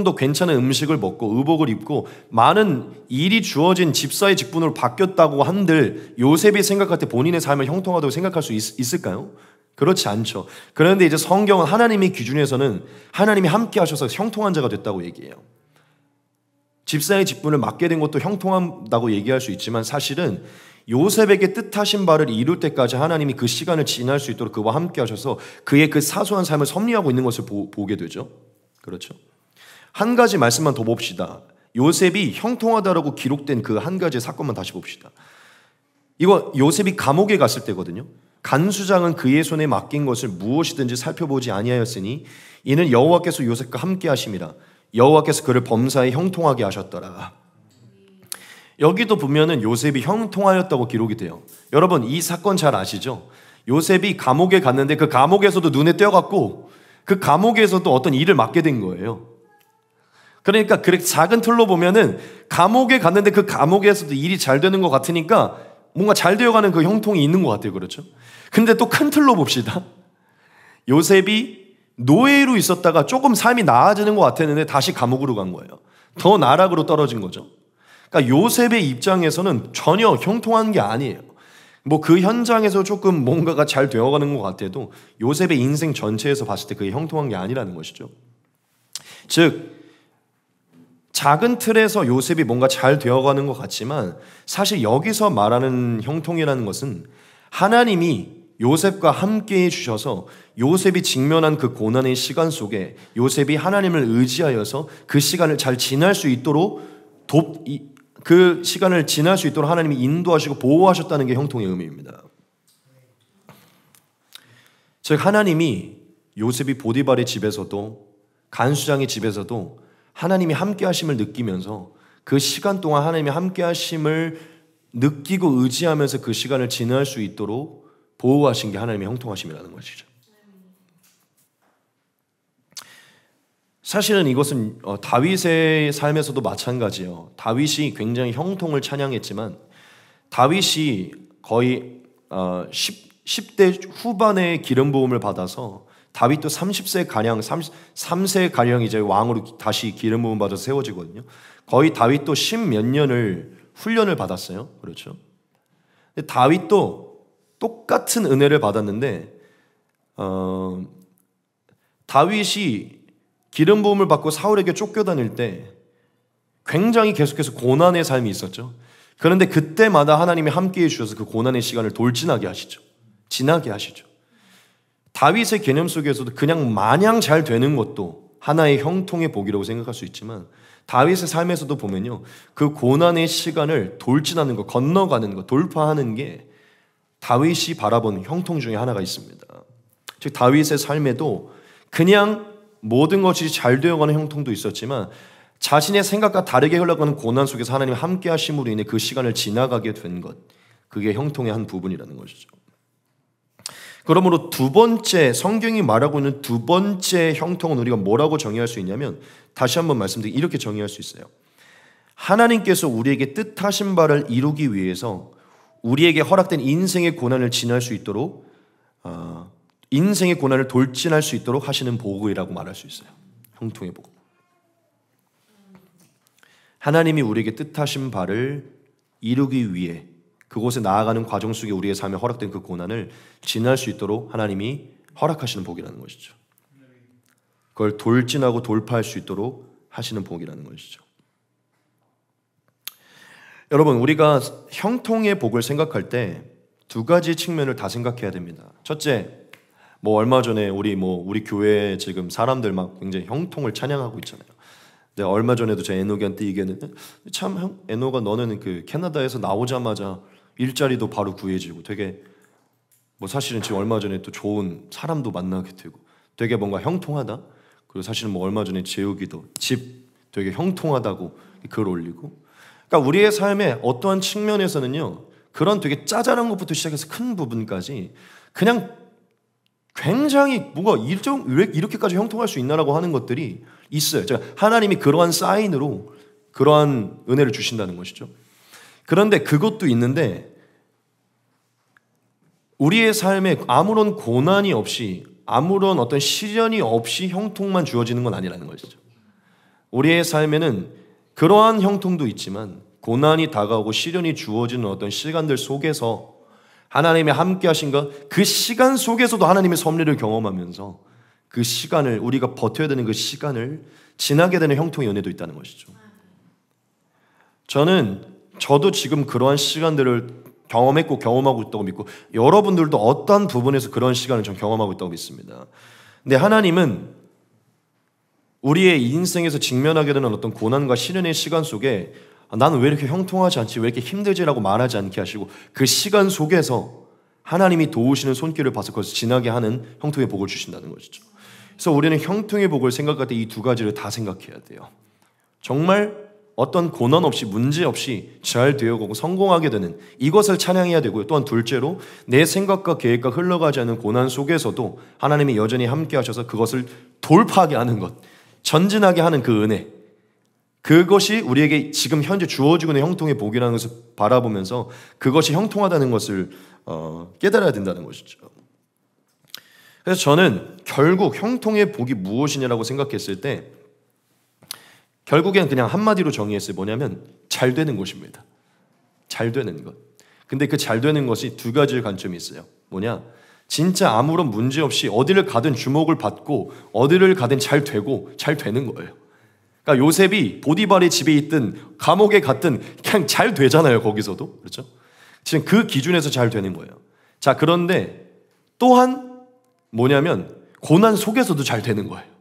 더 괜찮은 음식을 먹고 의복을 입고 많은 일이 주어진 집사의 직분으로 바뀌었다고 한들 요셉이 생각할 때 본인의 삶을 형통하다고 생각할 수 있을까요? 그렇지 않죠. 그런데 이제 성경은 하나님의 기준에서는 하나님이 함께 하셔서 형통한 자가 됐다고 얘기해요. 집사의 직분을 맡게 된 것도 형통하다고 얘기할 수 있지만 사실은 요셉에게 뜻하신 바를 이룰 때까지 하나님이 그 시간을 지날 수 있도록 그와 함께 하셔서 그의 그 사소한 삶을 섭리하고 있는 것을 보게 되죠. 그렇죠? 한 가지 말씀만 더 봅시다. 요셉이 형통하다라고 기록된 그 한 가지 사건만 다시 봅시다. 이거 요셉이 감옥에 갔을 때거든요. 간수장은 그의 손에 맡긴 것을 무엇이든지 살펴보지 아니하였으니 이는 여호와께서 요셉과 함께 하심이라. 여호와께서 그를 범사에 형통하게 하셨더라. 여기도 보면은 요셉이 형통하였다고 기록이 돼요. 여러분 이 사건 잘 아시죠? 요셉이 감옥에 갔는데 그 감옥에서도 눈에 띄어갖고 그 감옥에서도 어떤 일을 맡게 된 거예요. 그러니까 그렇게 작은 틀로 보면은 감옥에 갔는데 그 감옥에서도 일이 잘 되는 것 같으니까 뭔가 잘 되어가는 그 형통이 있는 것 같아요. 그렇죠? 근데 또 큰 틀로 봅시다. 요셉이 노예로 있었다가 조금 삶이 나아지는 것 같았는데 다시 감옥으로 간 거예요. 더 나락으로 떨어진 거죠. 그러니까 요셉의 입장에서는 전혀 형통한 게 아니에요. 그 현장에서 조금 뭔가가 잘 되어가는 것 같아도 요셉의 인생 전체에서 봤을 때 그게 형통한 게 아니라는 것이죠. 즉 작은 틀에서 요셉이 뭔가 잘 되어가는 것 같지만 사실 여기서 말하는 형통이라는 것은 하나님이 요셉과 함께 해주셔서 요셉이 직면한 그 고난의 시간 속에 요셉이 하나님을 의지하여서 그 시간을 잘 지날 수 있도록 그 시간을 지날 수 있도록 하나님이 인도하시고 보호하셨다는 게 형통의 의미입니다. 즉 하나님이 요셉이 보디발의 집에서도 간수장의 집에서도 하나님이 함께 하심을 느끼면서 그 시간 동안 하나님이 함께 하심을 느끼고 의지하면서 그 시간을 지날 수 있도록 보호하신 게 하나님의 형통하심이라는 것이죠. 사실은 이것은 다윗의 삶에서도 마찬가지예요. 다윗이 굉장히 형통을 찬양했지만 다윗이 거의 10대 후반에 기름 부음을 받아서 다윗도 33세가량 이제 왕으로 다시 기름 부음 받아서 세워지거든요. 거의 다윗도 10몇 년을 훈련을 받았어요. 그렇죠? 근데 다윗도 똑같은 은혜를 받았는데 다윗이 기름 부음을 받고 사울에게 쫓겨다닐 때 굉장히 계속해서 고난의 삶이 있었죠. 그런데 그때마다 하나님이 함께해 주셔서 그 고난의 시간을 돌진하게 하시죠. 지나게 하시죠. 다윗의 개념 속에서도 그냥 마냥 잘 되는 것도 하나의 형통의 복이라고 생각할 수 있지만 다윗의 삶에서도 보면요, 그 고난의 시간을 돌진하는 것, 건너가는 것, 돌파하는 게 다윗이 바라보는 형통 중에 하나가 있습니다. 즉 다윗의 삶에도 그냥 모든 것이 잘 되어가는 형통도 있었지만 자신의 생각과 다르게 흘러가는 고난 속에서 하나님이 함께 하심으로 인해 그 시간을 지나가게 된 것, 그게 형통의 한 부분이라는 것이죠. 그러므로 두 번째, 성경이 말하고 있는 두 번째 형통은 우리가 뭐라고 정의할 수 있냐면, 다시 한번 말씀드리면 이렇게 정의할 수 있어요. 하나님께서 우리에게 뜻하신 바를 이루기 위해서 우리에게 허락된 인생의 고난을 지날 수 있도록, 인생의 고난을 돌진할 수 있도록 하시는 복이라고 말할 수 있어요. 형통의 복. 하나님이 우리에게 뜻하신 바를 이루기 위해 그곳에 나아가는 과정 속에 우리의 삶에 허락된 그 고난을 지날 수 있도록 하나님이 허락하시는 복이라는 것이죠. 그걸 돌진하고 돌파할 수 있도록 하시는 복이라는 것이죠. 여러분, 우리가 형통의 복을 생각할 때 두 가지 측면을 다 생각해야 됩니다. 첫째, 얼마 전에 우리 교회에 지금 사람들 막 굉장히 형통을 찬양하고 있잖아요. 근데 얼마 전에도 제가 에녹이한테 얘기했는데, 참 에녹아, 너는 그 캐나다에서 나오자마자 일자리도 바로 구해지고 되게 사실은 지금 얼마 전에 또 좋은 사람도 만나게 되고 되게 뭔가 형통하다. 그리고 사실은 얼마 전에 재욱이도 집 되게 형통하다고 글 올리고. 그러니까 우리의 삶의 어떠한 측면에서는요, 그런 되게 짜잘한 것부터 시작해서 큰 부분까지 그냥 굉장히 왜 이렇게까지 형통할 수 있나라고 하는 것들이 있어요. 하나님이 그러한 사인으로 그러한 은혜를 주신다는 것이죠. 그런데 그것도 있는데, 우리의 삶에 아무런 고난이 없이, 아무런 어떤 시련이 없이 형통만 주어지는 건 아니라는 것이죠. 우리의 삶에는 그러한 형통도 있지만 고난이 다가오고 시련이 주어지는 어떤 시간들 속에서 하나님이 함께 하신 것, 그 시간 속에서도 하나님의 섭리를 경험하면서 그 시간을, 우리가 버텨야 되는 그 시간을 지나게 되는 형통의 은혜도 있다는 것이죠. 저도 지금 그러한 시간들을 경험했고 경험하고 있다고 믿고, 여러분들도 어떤 부분에서 그런 시간을 좀 경험하고 있다고 믿습니다. 근데 하나님은 우리의 인생에서 직면하게 되는 어떤 고난과 시련의 시간 속에 나는 왜 이렇게 형통하지 않지, 왜 이렇게 힘들지라고 말하지 않게 하시고, 그 시간 속에서 하나님이 도우시는 손길을 봐서 그것을 지나게 하는 형통의 복을 주신다는 것이죠. 그래서 우리는 형통의 복을 생각할 때 이 두 가지를 다 생각해야 돼요. 정말 어떤 고난 없이, 문제 없이 잘 되어가고 성공하게 되는 이것을 찬양해야 되고요. 또한 둘째로, 내 생각과 계획과 흘러가지 않는 고난 속에서도 하나님이 여전히 함께 하셔서 그것을 돌파하게 하는 것, 전진하게 하는 그 은혜, 그것이 우리에게 지금 현재 주어지고 있는 형통의 복이라는 것을 바라보면서 그것이 형통하다는 것을 깨달아야 된다는 것이죠. 그래서 저는 결국 형통의 복이 무엇이냐라고 생각했을 때, 결국엔 그냥 한마디로 정의했어요. 뭐냐면 잘 되는 것입니다. 잘 되는 것. 근데 그 잘 되는 것이 두 가지 관점이 있어요. 뭐냐? 진짜 아무런 문제 없이 어디를 가든 주목을 받고 어디를 가든 잘 되고 잘 되는 거예요. 그러니까 요셉이 보디발의 집에 있든 감옥에 갔든 그냥 잘 되잖아요. 거기서도. 그렇죠? 지금 그 기준에서 잘 되는 거예요. 자, 그런데 또한 뭐냐면 고난 속에서도 잘 되는 거예요.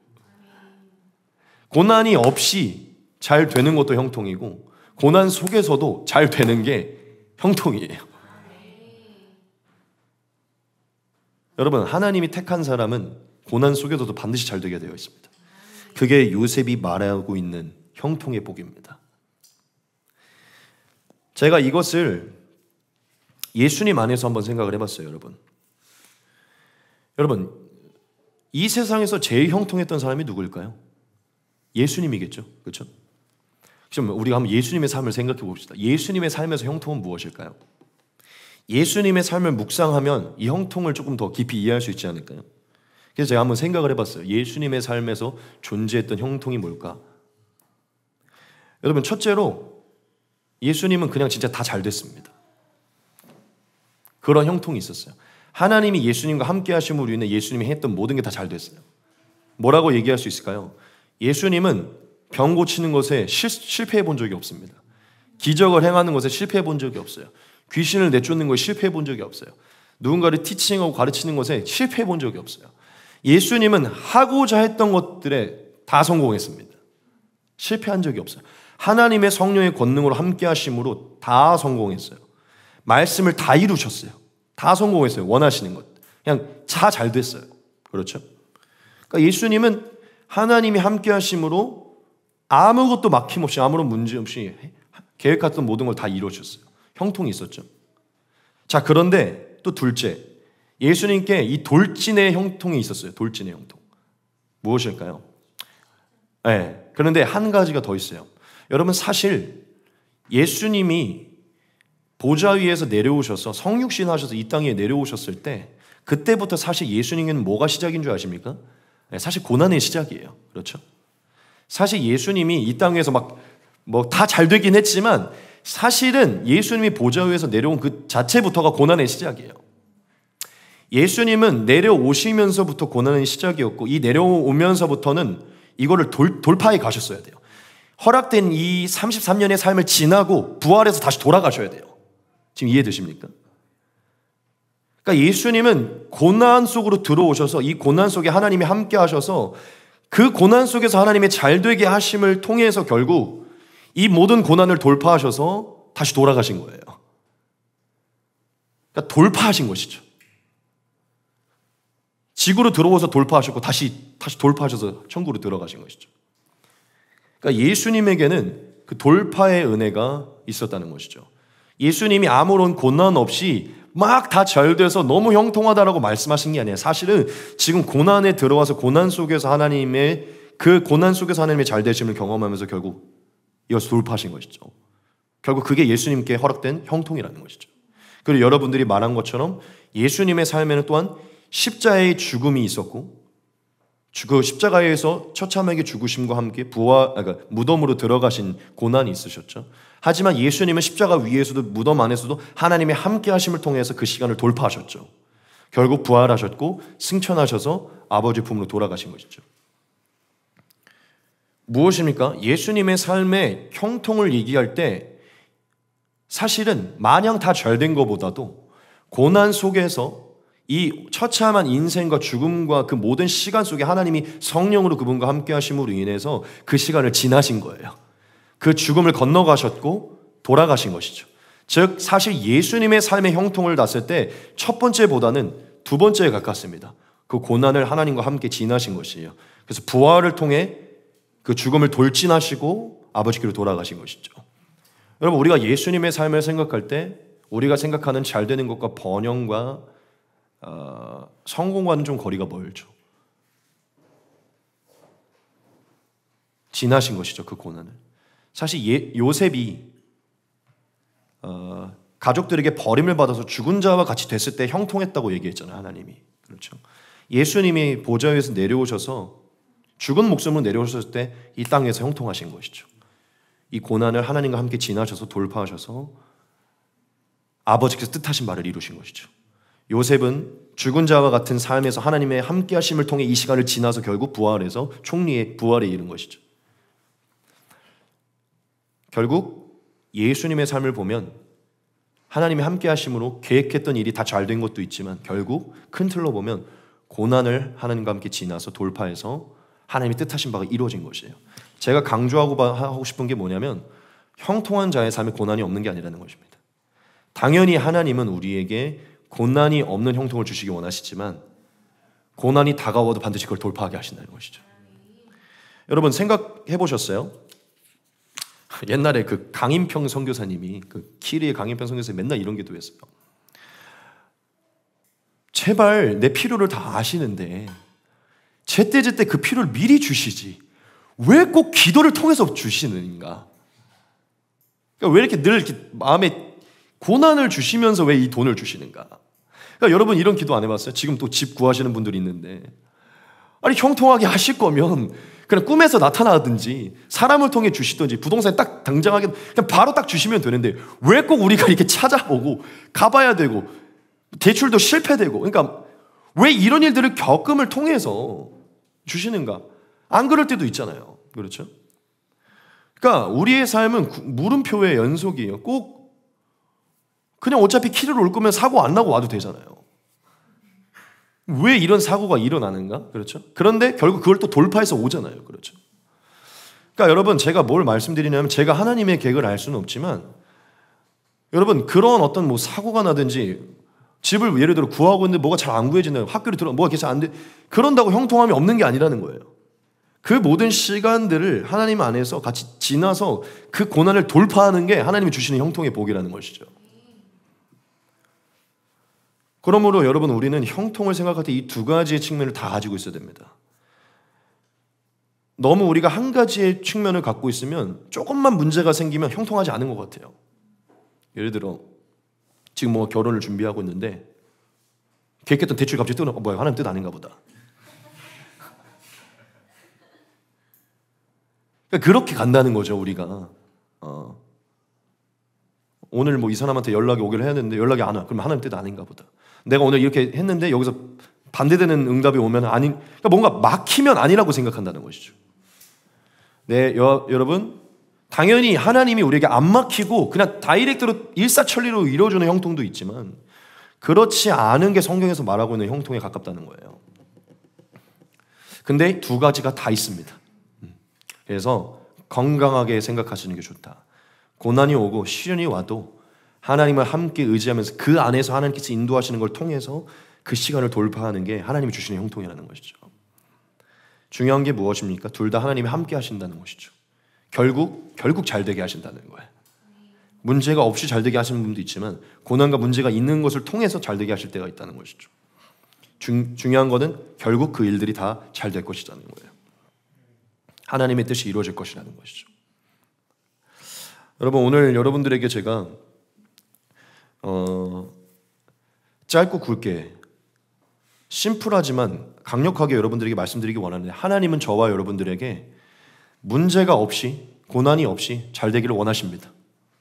고난이 없이 잘 되는 것도 형통이고, 고난 속에서도 잘 되는 게 형통이에요. 여러분, 하나님이 택한 사람은 고난 속에서도 반드시 잘 되게 되어 있습니다. 그게 요셉이 말하고 있는 형통의 복입니다. 제가 이것을 예수님 안에서 한번 생각을 해봤어요. 여러분, 이 세상에서 제일 형통했던 사람이 누구일까요? 예수님이겠죠. 그렇죠? 그럼 우리가 한번 예수님의 삶을 생각해 봅시다. 예수님의 삶에서 형통은 무엇일까요? 예수님의 삶을 묵상하면 이 형통을 조금 더 깊이 이해할 수 있지 않을까요? 그래서 제가 한번 생각을 해봤어요. 예수님의 삶에서 존재했던 형통이 뭘까? 여러분, 첫째로 예수님은 그냥 진짜 다 잘 됐습니다. 그런 형통이 있었어요. 하나님이 예수님과 함께 하심으로 인해 예수님이 했던 모든 게 다 잘 됐어요. 뭐라고 얘기할 수 있을까요? 예수님은 병 고치는 것에 실패해 본 적이 없습니다. 기적을 행하는 것에 실패해 본 적이 없어요. 귀신을 내쫓는 것에 실패해 본 적이 없어요. 누군가를 티칭하고 가르치는 것에 실패해 본 적이 없어요. 예수님은 하고자 했던 것들에 다 성공했습니다. 실패한 적이 없어요. 하나님의 성령의 권능으로 함께 하심으로 다 성공했어요. 말씀을 다 이루셨어요. 다 성공했어요. 원하시는 것. 그냥 다 잘 됐어요. 그렇죠? 그러니까 예수님은 하나님이 함께 하심으로 아무것도 막힘없이 아무런 문제 없이 계획했던 모든 걸 다 이루어졌어요. 형통이 있었죠. 자, 그런데 또 둘째, 예수님께 이 돌진의 형통이 있었어요. 돌진의 형통. 무엇일까요? 네, 그런데 한 가지가 더 있어요. 여러분, 사실 예수님이 보좌 위에서 내려오셔서 성육신 하셔서 이 땅에 내려오셨을 때 그때부터 사실 예수님은 뭐가 시작인 줄 아십니까? 네, 사실 고난의 시작이에요. 그렇죠? 사실 예수님이 이 땅에서 막 뭐 다 잘 되긴 했지만 사실은 예수님이 보좌 위에서 내려온 그 자체부터가 고난의 시작이에요. 예수님은 내려오시면서부터 고난의 시작이었고 이 내려오면서부터는 이거를 돌파해 가셨어야 돼요. 허락된 이 33년의 삶을 지나고 부활해서 다시 돌아가셔야 돼요. 지금 이해되십니까? 그러니까 예수님은 고난 속으로 들어오셔서 이 고난 속에 하나님이 함께 하셔서 그 고난 속에서 하나님의 잘되게 하심을 통해서 결국 이 모든 고난을 돌파하셔서 다시 돌아가신 거예요. 그러니까 돌파하신 것이죠. 지구로 들어와서 돌파하셨고 다시 돌파하셔서 천국으로 들어가신 것이죠. 그러니까 예수님에게는 그 돌파의 은혜가 있었다는 것이죠. 예수님이 아무런 고난 없이 막 다 잘 돼서 너무 형통하다라고 말씀하신 게 아니에요. 사실은 지금 고난에 들어와서 고난 속에서 하나님의 잘 되심을 경험하면서 결국 이것을 돌파하신 것이죠. 결국 그게 예수님께 허락된 형통이라는 것이죠. 그리고 여러분들이 말한 것처럼 예수님의 삶에는 또한 십자가의 죽음이 있었고 그 십자가에서 처참하게 죽으심과 함께 그러니까 무덤으로 들어가신 고난이 있으셨죠. 하지만 예수님은 십자가 위에서도 무덤 안에서도 하나님의 함께 하심을 통해서 그 시간을 돌파하셨죠. 결국 부활하셨고 승천하셔서 아버지 품으로 돌아가신 것이죠. 무엇입니까? 예수님의 삶의 형통을 얘기할 때 사실은 마냥 다 잘 된 것보다도 고난 속에서 이 처참한 인생과 죽음과 그 모든 시간 속에 하나님이 성령으로 그분과 함께 하심으로 인해서 그 시간을 지나신 거예요. 그 죽음을 건너가셨고 돌아가신 것이죠. 즉 사실 예수님의 삶의 형통을 봤을 때 첫 번째보다는 두 번째에 가깝습니다. 그 고난을 하나님과 함께 지나신 것이에요. 그래서 부활을 통해 그 죽음을 돌진하시고 아버지께로 돌아가신 것이죠. 여러분, 우리가 예수님의 삶을 생각할 때 우리가 생각하는 잘 되는 것과 번영과 성공과는 좀 거리가 멀죠. 지나신 것이죠, 그 고난을. 사실 요셉이 가족들에게 버림을 받아서 죽은 자와 같이 됐을 때 형통했다고 얘기했잖아요, 하나님이. 그렇죠. 예수님이 보좌 위에서 내려오셔서 죽은 목숨으로 내려오셨을 때 이 땅에서 형통하신 것이죠. 이 고난을 하나님과 함께 지나셔서 돌파하셔서 아버지께서 뜻하신 바를 이루신 것이죠. 요셉은 죽은 자와 같은 삶에서 하나님의 함께 하심을 통해 이 시간을 지나서 결국 부활해서 총리의 부활에 이른 것이죠. 결국 예수님의 삶을 보면 하나님의 함께 하심으로 계획했던 일이 다 잘 된 것도 있지만 결국 큰 틀로 보면 고난을 하나님과 함께 지나서 돌파해서 하나님의 뜻하신 바가 이루어진 것이에요. 제가 강조하고 싶은 게 뭐냐면 형통한 자의 삶에 고난이 없는 게 아니라는 것입니다. 당연히 하나님은 우리에게 고난이 없는 형통을 주시기 원하시지만 고난이 다가와도 반드시 그걸 돌파하게 하신다는 것이죠. 여러분 생각해 보셨어요? 옛날에 그 강인평 선교사님이 그 키리의 강인평 선교사님이 맨날 이런 기도했어요. 제발 내 필요를 다 아시는데 제때제때 그 필요를 미리 주시지 왜 꼭 기도를 통해서 주시는가? 그러니까 왜 이렇게 늘 이렇게 마음에 고난을 주시면서 왜 이 돈을 주시는가? 그러니까 여러분 이런 기도 안 해봤어요? 지금 또 집 구하시는 분들이 있는데 아니 형통하게 하실 거면 그냥 꿈에서 나타나든지 사람을 통해 주시든지 부동산에 딱 당장하게 그냥 바로 딱 주시면 되는데 왜 꼭 우리가 이렇게 찾아보고 가봐야 되고 대출도 실패되고 그러니까 왜 이런 일들을 겪음을 통해서 주시는가? 안 그럴 때도 있잖아요. 그렇죠? 그러니까 우리의 삶은 물음표의 연속이에요. 꼭 그냥 어차피 키를 올 거면 사고 안 나고 와도 되잖아요. 왜 이런 사고가 일어나는가? 그렇죠? 그런데 결국 그걸 또 돌파해서 오잖아요. 그렇죠? 그러니까 여러분 제가 뭘 말씀드리냐면 제가 하나님의 계획을 알 수는 없지만 여러분 그런 어떤 뭐 사고가 나든지 집을 예를 들어 구하고 있는데 뭐가 잘 안 구해진다. 학교를 들어 뭐가 계속 안 돼. 그런다고 형통함이 없는 게 아니라는 거예요. 그 모든 시간들을 하나님 안에서 같이 지나서 그 고난을 돌파하는 게 하나님이 주시는 형통의 복이라는 것이죠. 그러므로 여러분, 우리는 형통을 생각할 때 이 두 가지의 측면을 다 가지고 있어야 됩니다. 너무 우리가 한 가지의 측면을 갖고 있으면 조금만 문제가 생기면 형통하지 않은 것 같아요. 예를 들어 지금 뭐 결혼을 준비하고 있는데 계획했던 대출 갑자기 뜨는, 뭐야, 하나님 뜻 아닌가 보다. 그렇게 간다는 거죠, 우리가. 오늘 뭐 이 사람한테 연락이 오기를 해야 되는데 연락이 안 와. 그럼 하나님 뜻 아닌가 보다. 내가 오늘 이렇게 했는데 여기서 반대되는 응답이 오면 아닌, 그러니까 뭔가 막히면 아니라고 생각한다는 것이죠. 네, 여러분, 당연히 하나님이 우리에게 안 막히고 그냥 다이렉트로 일사천리로 이루어주는 형통도 있지만 그렇지 않은 게 성경에서 말하고 있는 형통에 가깝다는 거예요. 근데 두 가지가 다 있습니다. 그래서 건강하게 생각하시는 게 좋다. 고난이 오고 시련이 와도 하나님을 함께 의지하면서 그 안에서 하나님께서 인도하시는 걸 통해서 그 시간을 돌파하는 게 하나님이 주시는 형통이라는 것이죠. 중요한 게 무엇입니까? 둘 다 하나님이 함께 하신다는 것이죠. 결국 잘 되게 하신다는 거예요. 문제가 없이 잘 되게 하시는 분도 있지만 고난과 문제가 있는 것을 통해서 잘 되게 하실 때가 있다는 것이죠. 중요한 것은 결국 그 일들이 다 잘 될 것이라는 거예요. 하나님의 뜻이 이루어질 것이라는 것이죠. 여러분, 오늘 여러분들에게 제가 짧고 굵게 심플하지만 강력하게 여러분들에게 말씀드리기 원하는데, 하나님은 저와 여러분들에게 문제가 없이, 고난이 없이 잘 되기를 원하십니다.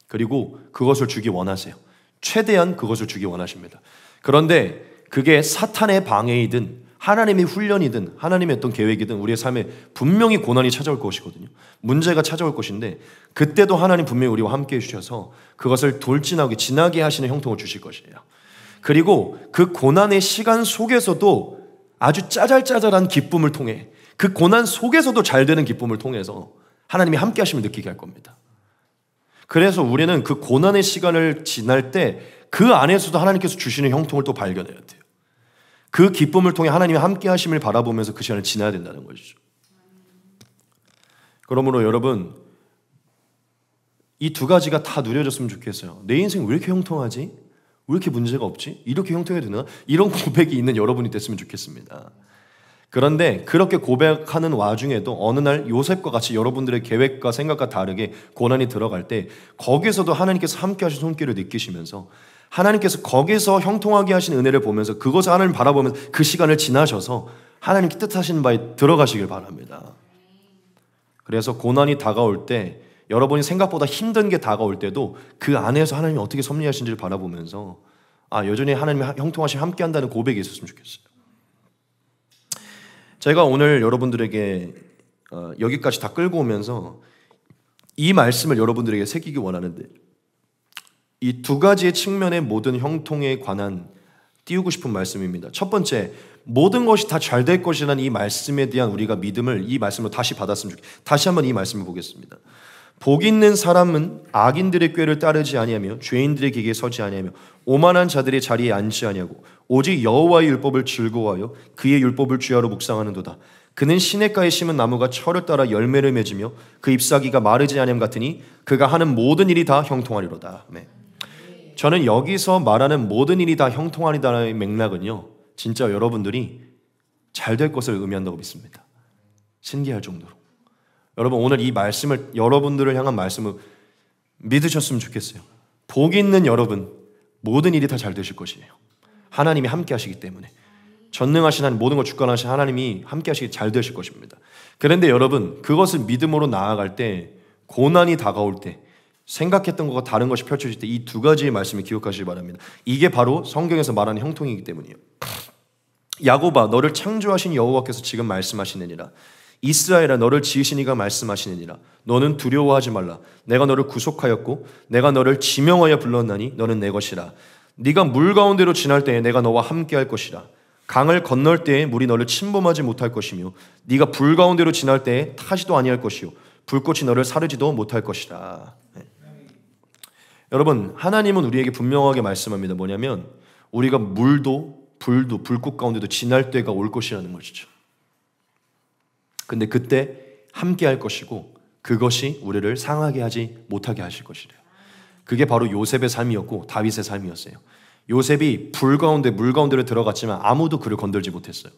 그리고 그것을 주기 원하세요. 최대한 그것을 주기 원하십니다. 그런데 그게 사탄의 방해이든 하나님의 훈련이든 하나님의 어떤 계획이든 우리의 삶에 분명히 고난이 찾아올 것이거든요. 문제가 찾아올 것인데 그때도 하나님 분명히 우리와 함께 해주셔서 그것을 돌진하게 지나게 하시는 형통을 주실 것이에요. 그리고 그 고난의 시간 속에서도 아주 짜잘짜잘한 기쁨을 통해, 그 고난 속에서도 잘 되는 기쁨을 통해서 하나님이 함께 하심을 느끼게 할 겁니다. 그래서 우리는 그 고난의 시간을 지날 때 그 안에서도 하나님께서 주시는 형통을 또 발견해야 돼요. 그 기쁨을 통해 하나님이 함께 하심을 바라보면서 그 시간을 지나야 된다는 것이죠. 그러므로 여러분, 이 두 가지가 다 누려졌으면 좋겠어요. 내 인생 왜 이렇게 형통하지? 왜 이렇게 문제가 없지? 이렇게 형통해야 되나? 이런 고백이 있는 여러분이 됐으면 좋겠습니다. 그런데 그렇게 고백하는 와중에도 어느 날 요셉과 같이 여러분들의 계획과 생각과 다르게 고난이 들어갈 때 거기서도 하나님께서 함께 하신 손길을 느끼시면서 하나님께서 거기서 형통하게 하신 은혜를 보면서 그것을 하나님 바라보면서 그 시간을 지나셔서 하나님께 뜻하시는 바에 들어가시길 바랍니다. 그래서 고난이 다가올 때, 여러분이 생각보다 힘든 게 다가올 때도 그 안에서 하나님이 어떻게 섭리하신지를 바라보면서 여전히 하나님이 형통하심 함께 한다는 고백이 있었으면 좋겠어요. 제가 오늘 여러분들에게 여기까지 다 끌고 오면서 이 말씀을 여러분들에게 새기기 원하는데, 이 두 가지의 측면의 모든 형통에 관한 띄우고 싶은 말씀입니다. 첫 번째, 모든 것이 다 잘 될 것이라는 이 말씀에 대한 우리가 믿음을 이 말씀으로 다시 받았으면 좋겠습니다. 다시 한번 이 말씀을 보겠습니다. 복 있는 사람은 악인들의 꾀를 따르지 아니하며 죄인들의 길에 서지 아니하며 오만한 자들의 자리에 앉지 아니하고 오직 여호와의 율법을 즐거워하여 그의 율법을 주야로 묵상하는도다. 그는 시냇가에 심은 나무가 철을 따라 열매를 맺으며 그 잎사귀가 마르지 아니함 같으니 그가 하는 모든 일이 다 형통하리로다. 네. 저는 여기서 말하는 모든 일이 다 형통하리다라는 맥락은요, 진짜 여러분들이 잘 될 것을 의미한다고 믿습니다. 신기할 정도로. 여러분, 오늘 이 말씀을, 여러분들을 향한 말씀을 믿으셨으면 좋겠어요. 복 있는 여러분, 모든 일이 다 잘 되실 것이에요. 하나님이 함께 하시기 때문에. 전능하신 하나님, 모든 걸 주권하신 하나님이 함께 하시기 잘 되실 것입니다. 그런데 여러분, 그것을 믿음으로 나아갈 때, 고난이 다가올 때, 생각했던 것과 다른 것이 펼쳐질 때 이 두 가지의 말씀을 기억하시기 바랍니다. 이게 바로 성경에서 말하는 형통이기 때문이에요. 야곱아, 너를 창조하신 여호와께서 지금 말씀하시느니라. 이스라엘아, 너를 지으신 이가 말씀하시느니라. 너는 두려워하지 말라. 내가 너를 구속하였고 내가 너를 지명하여 불렀나니 너는 내 것이라. 네가 물 가운데로 지날 때에 내가 너와 함께 할 것이라. 강을 건널 때에 물이 너를 침범하지 못할 것이며 네가 불 가운데로 지날 때에 타지도 아니할 것이요 불꽃이 너를 사르지도 못할 것이라. 네. 여러분, 하나님은 우리에게 분명하게 말씀합니다. 뭐냐면 우리가 물도 불도 불꽃 가운데도 지날 때가 올 것이라는 것이죠. 근데 그때 함께 할 것이고 그것이 우리를 상하게 하지 못하게 하실 것이래요. 그게 바로 요셉의 삶이었고 다윗의 삶이었어요. 요셉이 불 가운데 물 가운데로 들어갔지만 아무도 그를 건들지 못했어요.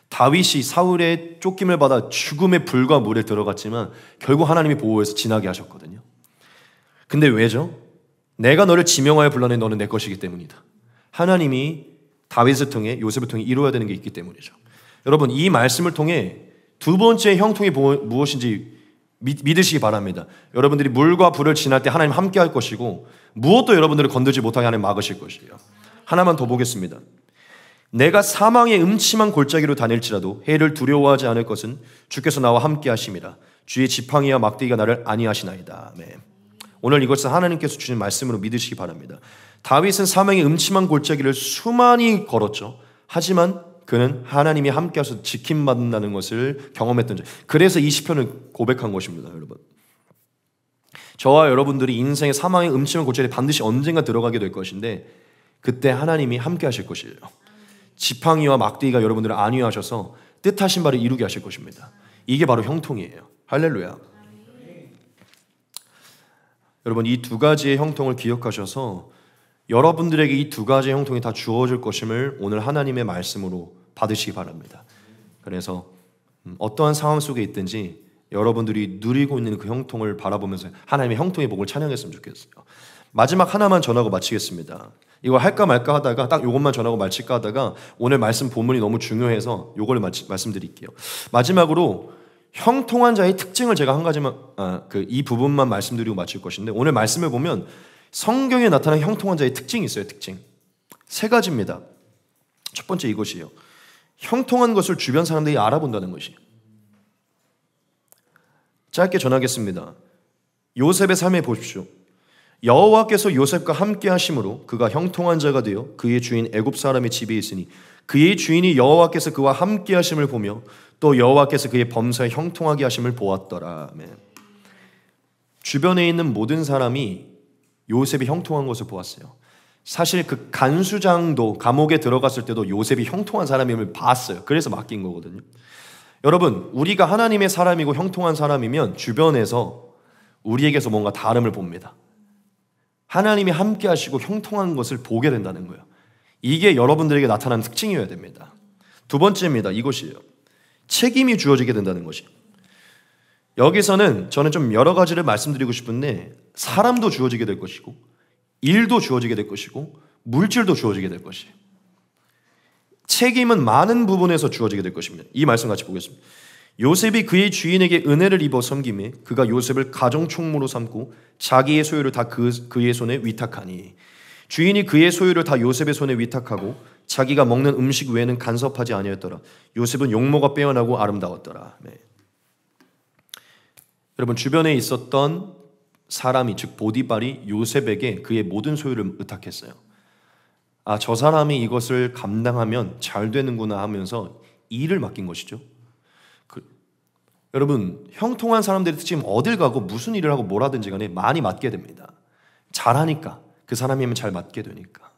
다윗이 사울의 쫓김을 받아 죽음의 불과 물에 들어갔지만 결국 하나님이 보호해서 지나게 하셨거든요. 근데 왜죠? 내가 너를 지명하여 불러내 너는 내 것이기 때문이다. 하나님이 다윗을 통해 요셉을 통해 이루어야 되는 게 있기 때문이죠. 여러분, 이 말씀을 통해 두 번째 형통이 무엇인지 믿으시기 바랍니다. 여러분들이 물과 불을 지날 때 하나님 함께 할 것이고 무엇도 여러분들을 건들지 못하게 하나님 막으실 것이에요. 하나만 더 보겠습니다. 내가 사망의 음침한 골짜기로 다닐지라도 해를 두려워하지 않을 것은 주께서 나와 함께 하심이라. 주의 지팡이와 막대기가 나를 안위하시나이다. 아멘. 오늘 이것을 하나님께서 주신 말씀으로 믿으시기 바랍니다. 다윗은 사망의 음침한 골짜기를 수많이 걸었죠. 하지만 그는 하나님이 함께 하셔서 지킴받는다는 것을 경험했던 점. 그래서 이 시편을 고백한 것입니다. 여러분, 저와 여러분들이 인생의 사망의 음침한 골짜기에 반드시 언젠가 들어가게 될 것인데 그때 하나님이 함께 하실 것이에요. 지팡이와 막대기가 여러분들을 안위하셔서 뜻하신 바를 이루게 하실 것입니다. 이게 바로 형통이에요. 할렐루야. 여러분, 이 두 가지의 형통을 기억하셔서 여러분들에게 이 두 가지의 형통이 다 주어질 것임을 오늘 하나님의 말씀으로 받으시기 바랍니다. 그래서 어떠한 상황 속에 있든지 여러분들이 누리고 있는 그 형통을 바라보면서 하나님의 형통의 복을 찬양했으면 좋겠어요. 마지막 하나만 전하고 마치겠습니다. 이거 할까 말까 하다가 딱 이것만 전하고 마칠까 하다가 오늘 말씀 본문이 너무 중요해서 이걸 말씀드릴게요. 마지막으로 형통한 자의 특징을 제가 한 가지만 이 부분만 말씀드리고 마칠 것인데, 오늘 말씀을 보면 성경에 나타난 형통한 자의 특징이 있어요. 특징 세 가지입니다. 첫 번째 이것이에요. 형통한 것을 주변 사람들이 알아본다는 것이에요. 짧게 전하겠습니다. 요셉의 삶에 보십시오. 여호와께서 요셉과 함께 하심으로 그가 형통한 자가 되어 그의 주인 애굽 사람의 집에 있으니 그의 주인이 여호와께서 그와 함께 하심을 보며 또 여호와께서 그의 범사에 형통하게 하심을 보았더라. 아멘. 주변에 있는 모든 사람이 요셉이 형통한 것을 보았어요. 사실 그 간수장도 감옥에 들어갔을 때도 요셉이 형통한 사람임을 봤어요. 그래서 맡긴 거거든요. 여러분, 우리가 하나님의 사람이고 형통한 사람이면 주변에서 우리에게서 뭔가 다름을 봅니다. 하나님이 함께 하시고 형통한 것을 보게 된다는 거예요. 이게 여러분들에게 나타나는 특징이어야 됩니다. 두 번째입니다. 이것이에요. 책임이 주어지게 된다는 것이. 여기서는 저는 좀 여러 가지를 말씀드리고 싶은데 사람도 주어지게 될 것이고 일도 주어지게 될 것이고 물질도 주어지게 될 것이에요. 책임은 많은 부분에서 주어지게 될 것입니다. 이 말씀 같이 보겠습니다. 요셉이 그의 주인에게 은혜를 입어 섬김에 그가 요셉을 가정총무로 삼고 자기의 소유를 다 그의 손에 위탁하니 주인이 그의 소유를 다 요셉의 손에 위탁하고 자기가 먹는 음식 외에는 간섭하지 아니하였더라. 요셉은 용모가 빼어나고 아름다웠더라. 네. 여러분, 주변에 있었던 사람이 즉 보디발이 요셉에게 그의 모든 소유를 의탁했어요. 아, 저 사람이 이것을 감당하면 잘 되는구나 하면서 일을 맡긴 것이죠. 여러분, 형통한 사람들의 특징은 어딜 가고 무슨 일을 하고 뭘 하든지 간에 많이 맡게 됩니다. 잘하니까, 그 사람이면 잘 맡게 되니까.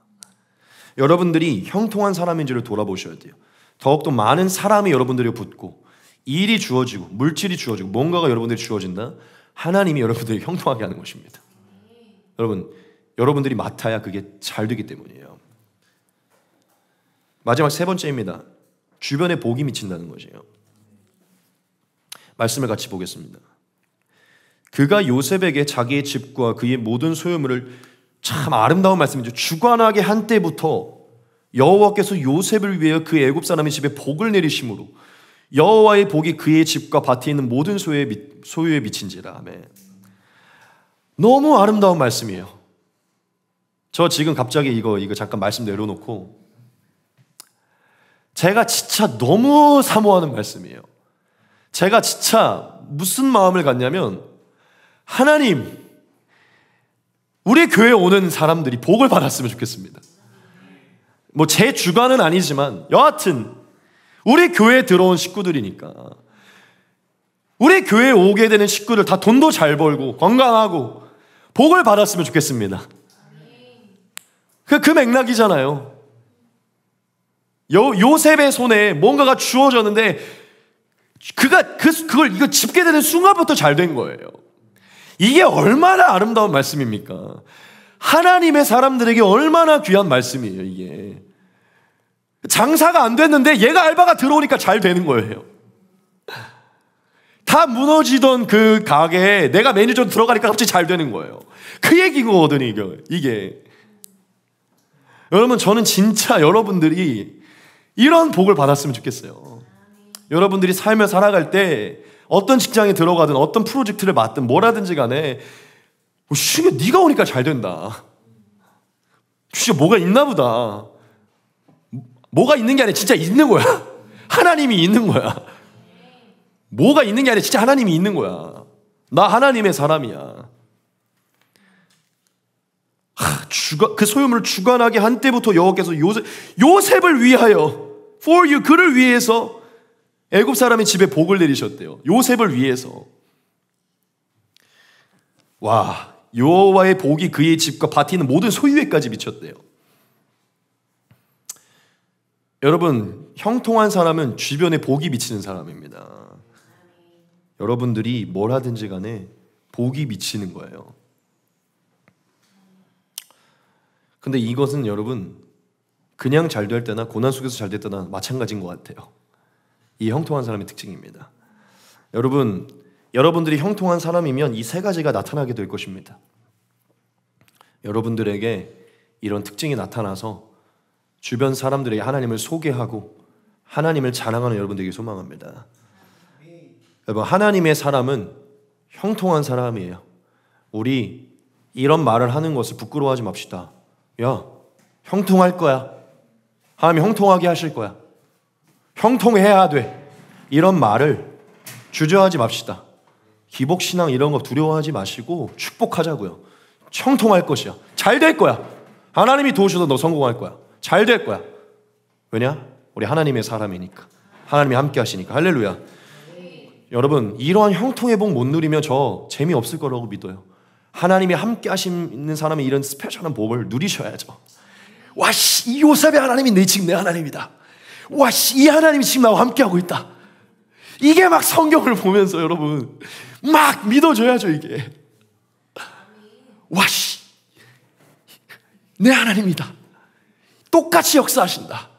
여러분들이 형통한 사람인지를 돌아보셔야 돼요. 더욱더 많은 사람이 여러분들에게 붙고 일이 주어지고 물질이 주어지고 뭔가가 여러분들이 주어진다. 하나님이 여러분들을 형통하게 하는 것입니다. 여러분, 여러분들이 맡아야 그게 잘 되기 때문이에요. 마지막 세 번째입니다. 주변에 복이 미친다는 것이에요. 말씀을 같이 보겠습니다. 그가 요셉에게 자기의 집과 그의 모든 소유물을, 참 아름다운 말씀이죠. 주관하게 한 때부터 여호와께서 요셉을 위하여 그 애굽 사람의 집에 복을 내리심으로 여호와의 복이 그의 집과 밭에 있는 모든 소유에 미친지라. 아멘. 너무 아름다운 말씀이에요. 저 지금 갑자기 이거 잠깐 말씀 내려놓고 제가 진짜 너무 사모하는 말씀이에요. 제가 진짜 무슨 마음을 갖냐면, 하나님, 우리 교회에 오는 사람들이 복을 받았으면 좋겠습니다. 뭐 제 주관은 아니지만 여하튼 우리 교회에 들어온 식구들이니까 우리 교회에 오게 되는 식구들 다 돈도 잘 벌고 건강하고 복을 받았으면 좋겠습니다. 그 맥락이잖아요. 요셉의 손에 뭔가가 주어졌는데 그걸 이거 짚게 되는 순간부터 잘 된 거예요. 이게 얼마나 아름다운 말씀입니까? 하나님의 사람들에게 얼마나 귀한 말씀이에요, 이게. 장사가 안 됐는데 얘가 알바가 들어오니까 잘 되는 거예요. 다 무너지던 그 가게에 내가 매니저 들어가니까 갑자기 잘 되는 거예요. 그 얘기인 거거든요, 이게. 여러분, 저는 진짜 여러분들이 이런 복을 받았으면 좋겠어요. 여러분들이 삶을 살아갈 때 어떤 직장에 들어가든 어떤 프로젝트를 맡든 뭐라든지 간에 진짜 네가 오니까 잘 된다. 진짜 뭐가 있나 보다. 뭐가 있는 게 아니라 진짜 있는 거야. 하나님이 있는 거야. 뭐가 있는 게 아니라 진짜 하나님이 있는 거야. 나 하나님의 사람이야. 그 소유물을 주관하게 한 때부터 여호와께서 요셉을 위하여 for you, 그를 위해서 애굽 사람의 집에 복을 내리셨대요. 요셉을 위해서. 와, 여호와의 복이 그의 집과 밭에 있는 모든 소유에까지 미쳤대요. 여러분, 형통한 사람은 주변에 복이 미치는 사람입니다. 여러분들이 뭘 하든지 간에 복이 미치는 거예요. 근데 이것은 여러분, 그냥 잘 될 때나 고난 속에서 잘 될 때나 마찬가지인 것 같아요. 이 형통한 사람의 특징입니다. 여러분, 여러분들이 형통한 사람이면 이 세 가지가 나타나게 될 것입니다. 여러분들에게 이런 특징이 나타나서 주변 사람들에게 하나님을 소개하고 하나님을 자랑하는 여러분들에게 소망합니다. 여러분, 하나님의 사람은 형통한 사람이에요. 우리 이런 말을 하는 것을 부끄러워하지 맙시다. 야, 형통할 거야. 하나님이 형통하게 하실 거야. 형통해야 돼. 이런 말을 주저하지 맙시다. 기복신앙 이런 거 두려워하지 마시고 축복하자고요. 형통할 것이야. 잘 될 거야. 하나님이 도우셔서 너 성공할 거야. 잘 될 거야. 왜냐? 우리 하나님의 사람이니까. 하나님이 함께 하시니까. 할렐루야. 여러분, 이러한 형통의 복 못 누리면 저 재미없을 거라고 믿어요. 하나님이 함께 하시는 사람이 이런 스페셜한 복을 누리셔야죠. 와, 이 요셉의 하나님이 지금 내 하나님이다. 와, 이 하나님이 지금 나와 함께하고 있다. 이게 막 성경을 보면서 여러분 막 믿어줘야죠, 이게. 와, 내 하나님이다. 똑같이 역사하신다.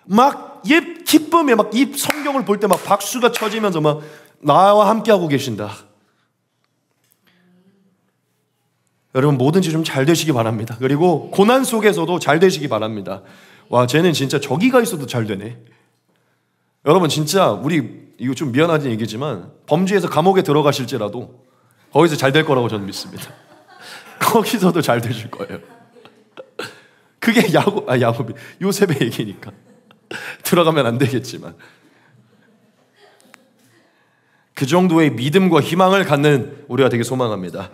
막 기쁨에 막 이 성경을 볼 때 막 박수가 쳐지면서 막 나와 함께하고 계신다. 여러분, 뭐든지 좀 잘 되시기 바랍니다. 그리고 고난 속에서도 잘 되시기 바랍니다. 와, 쟤는 진짜 저기가 있어도 잘 되네. 여러분, 진짜 우리 이거 좀 미안한 얘기지만 범죄에서 감옥에 들어가실지라도 거기서 잘 될 거라고 저는 믿습니다. 거기서도 잘 되실 거예요. 그게 요셉의 얘기니까 들어가면 안 되겠지만 그 정도의 믿음과 희망을 갖는 우리가 되게 소망합니다.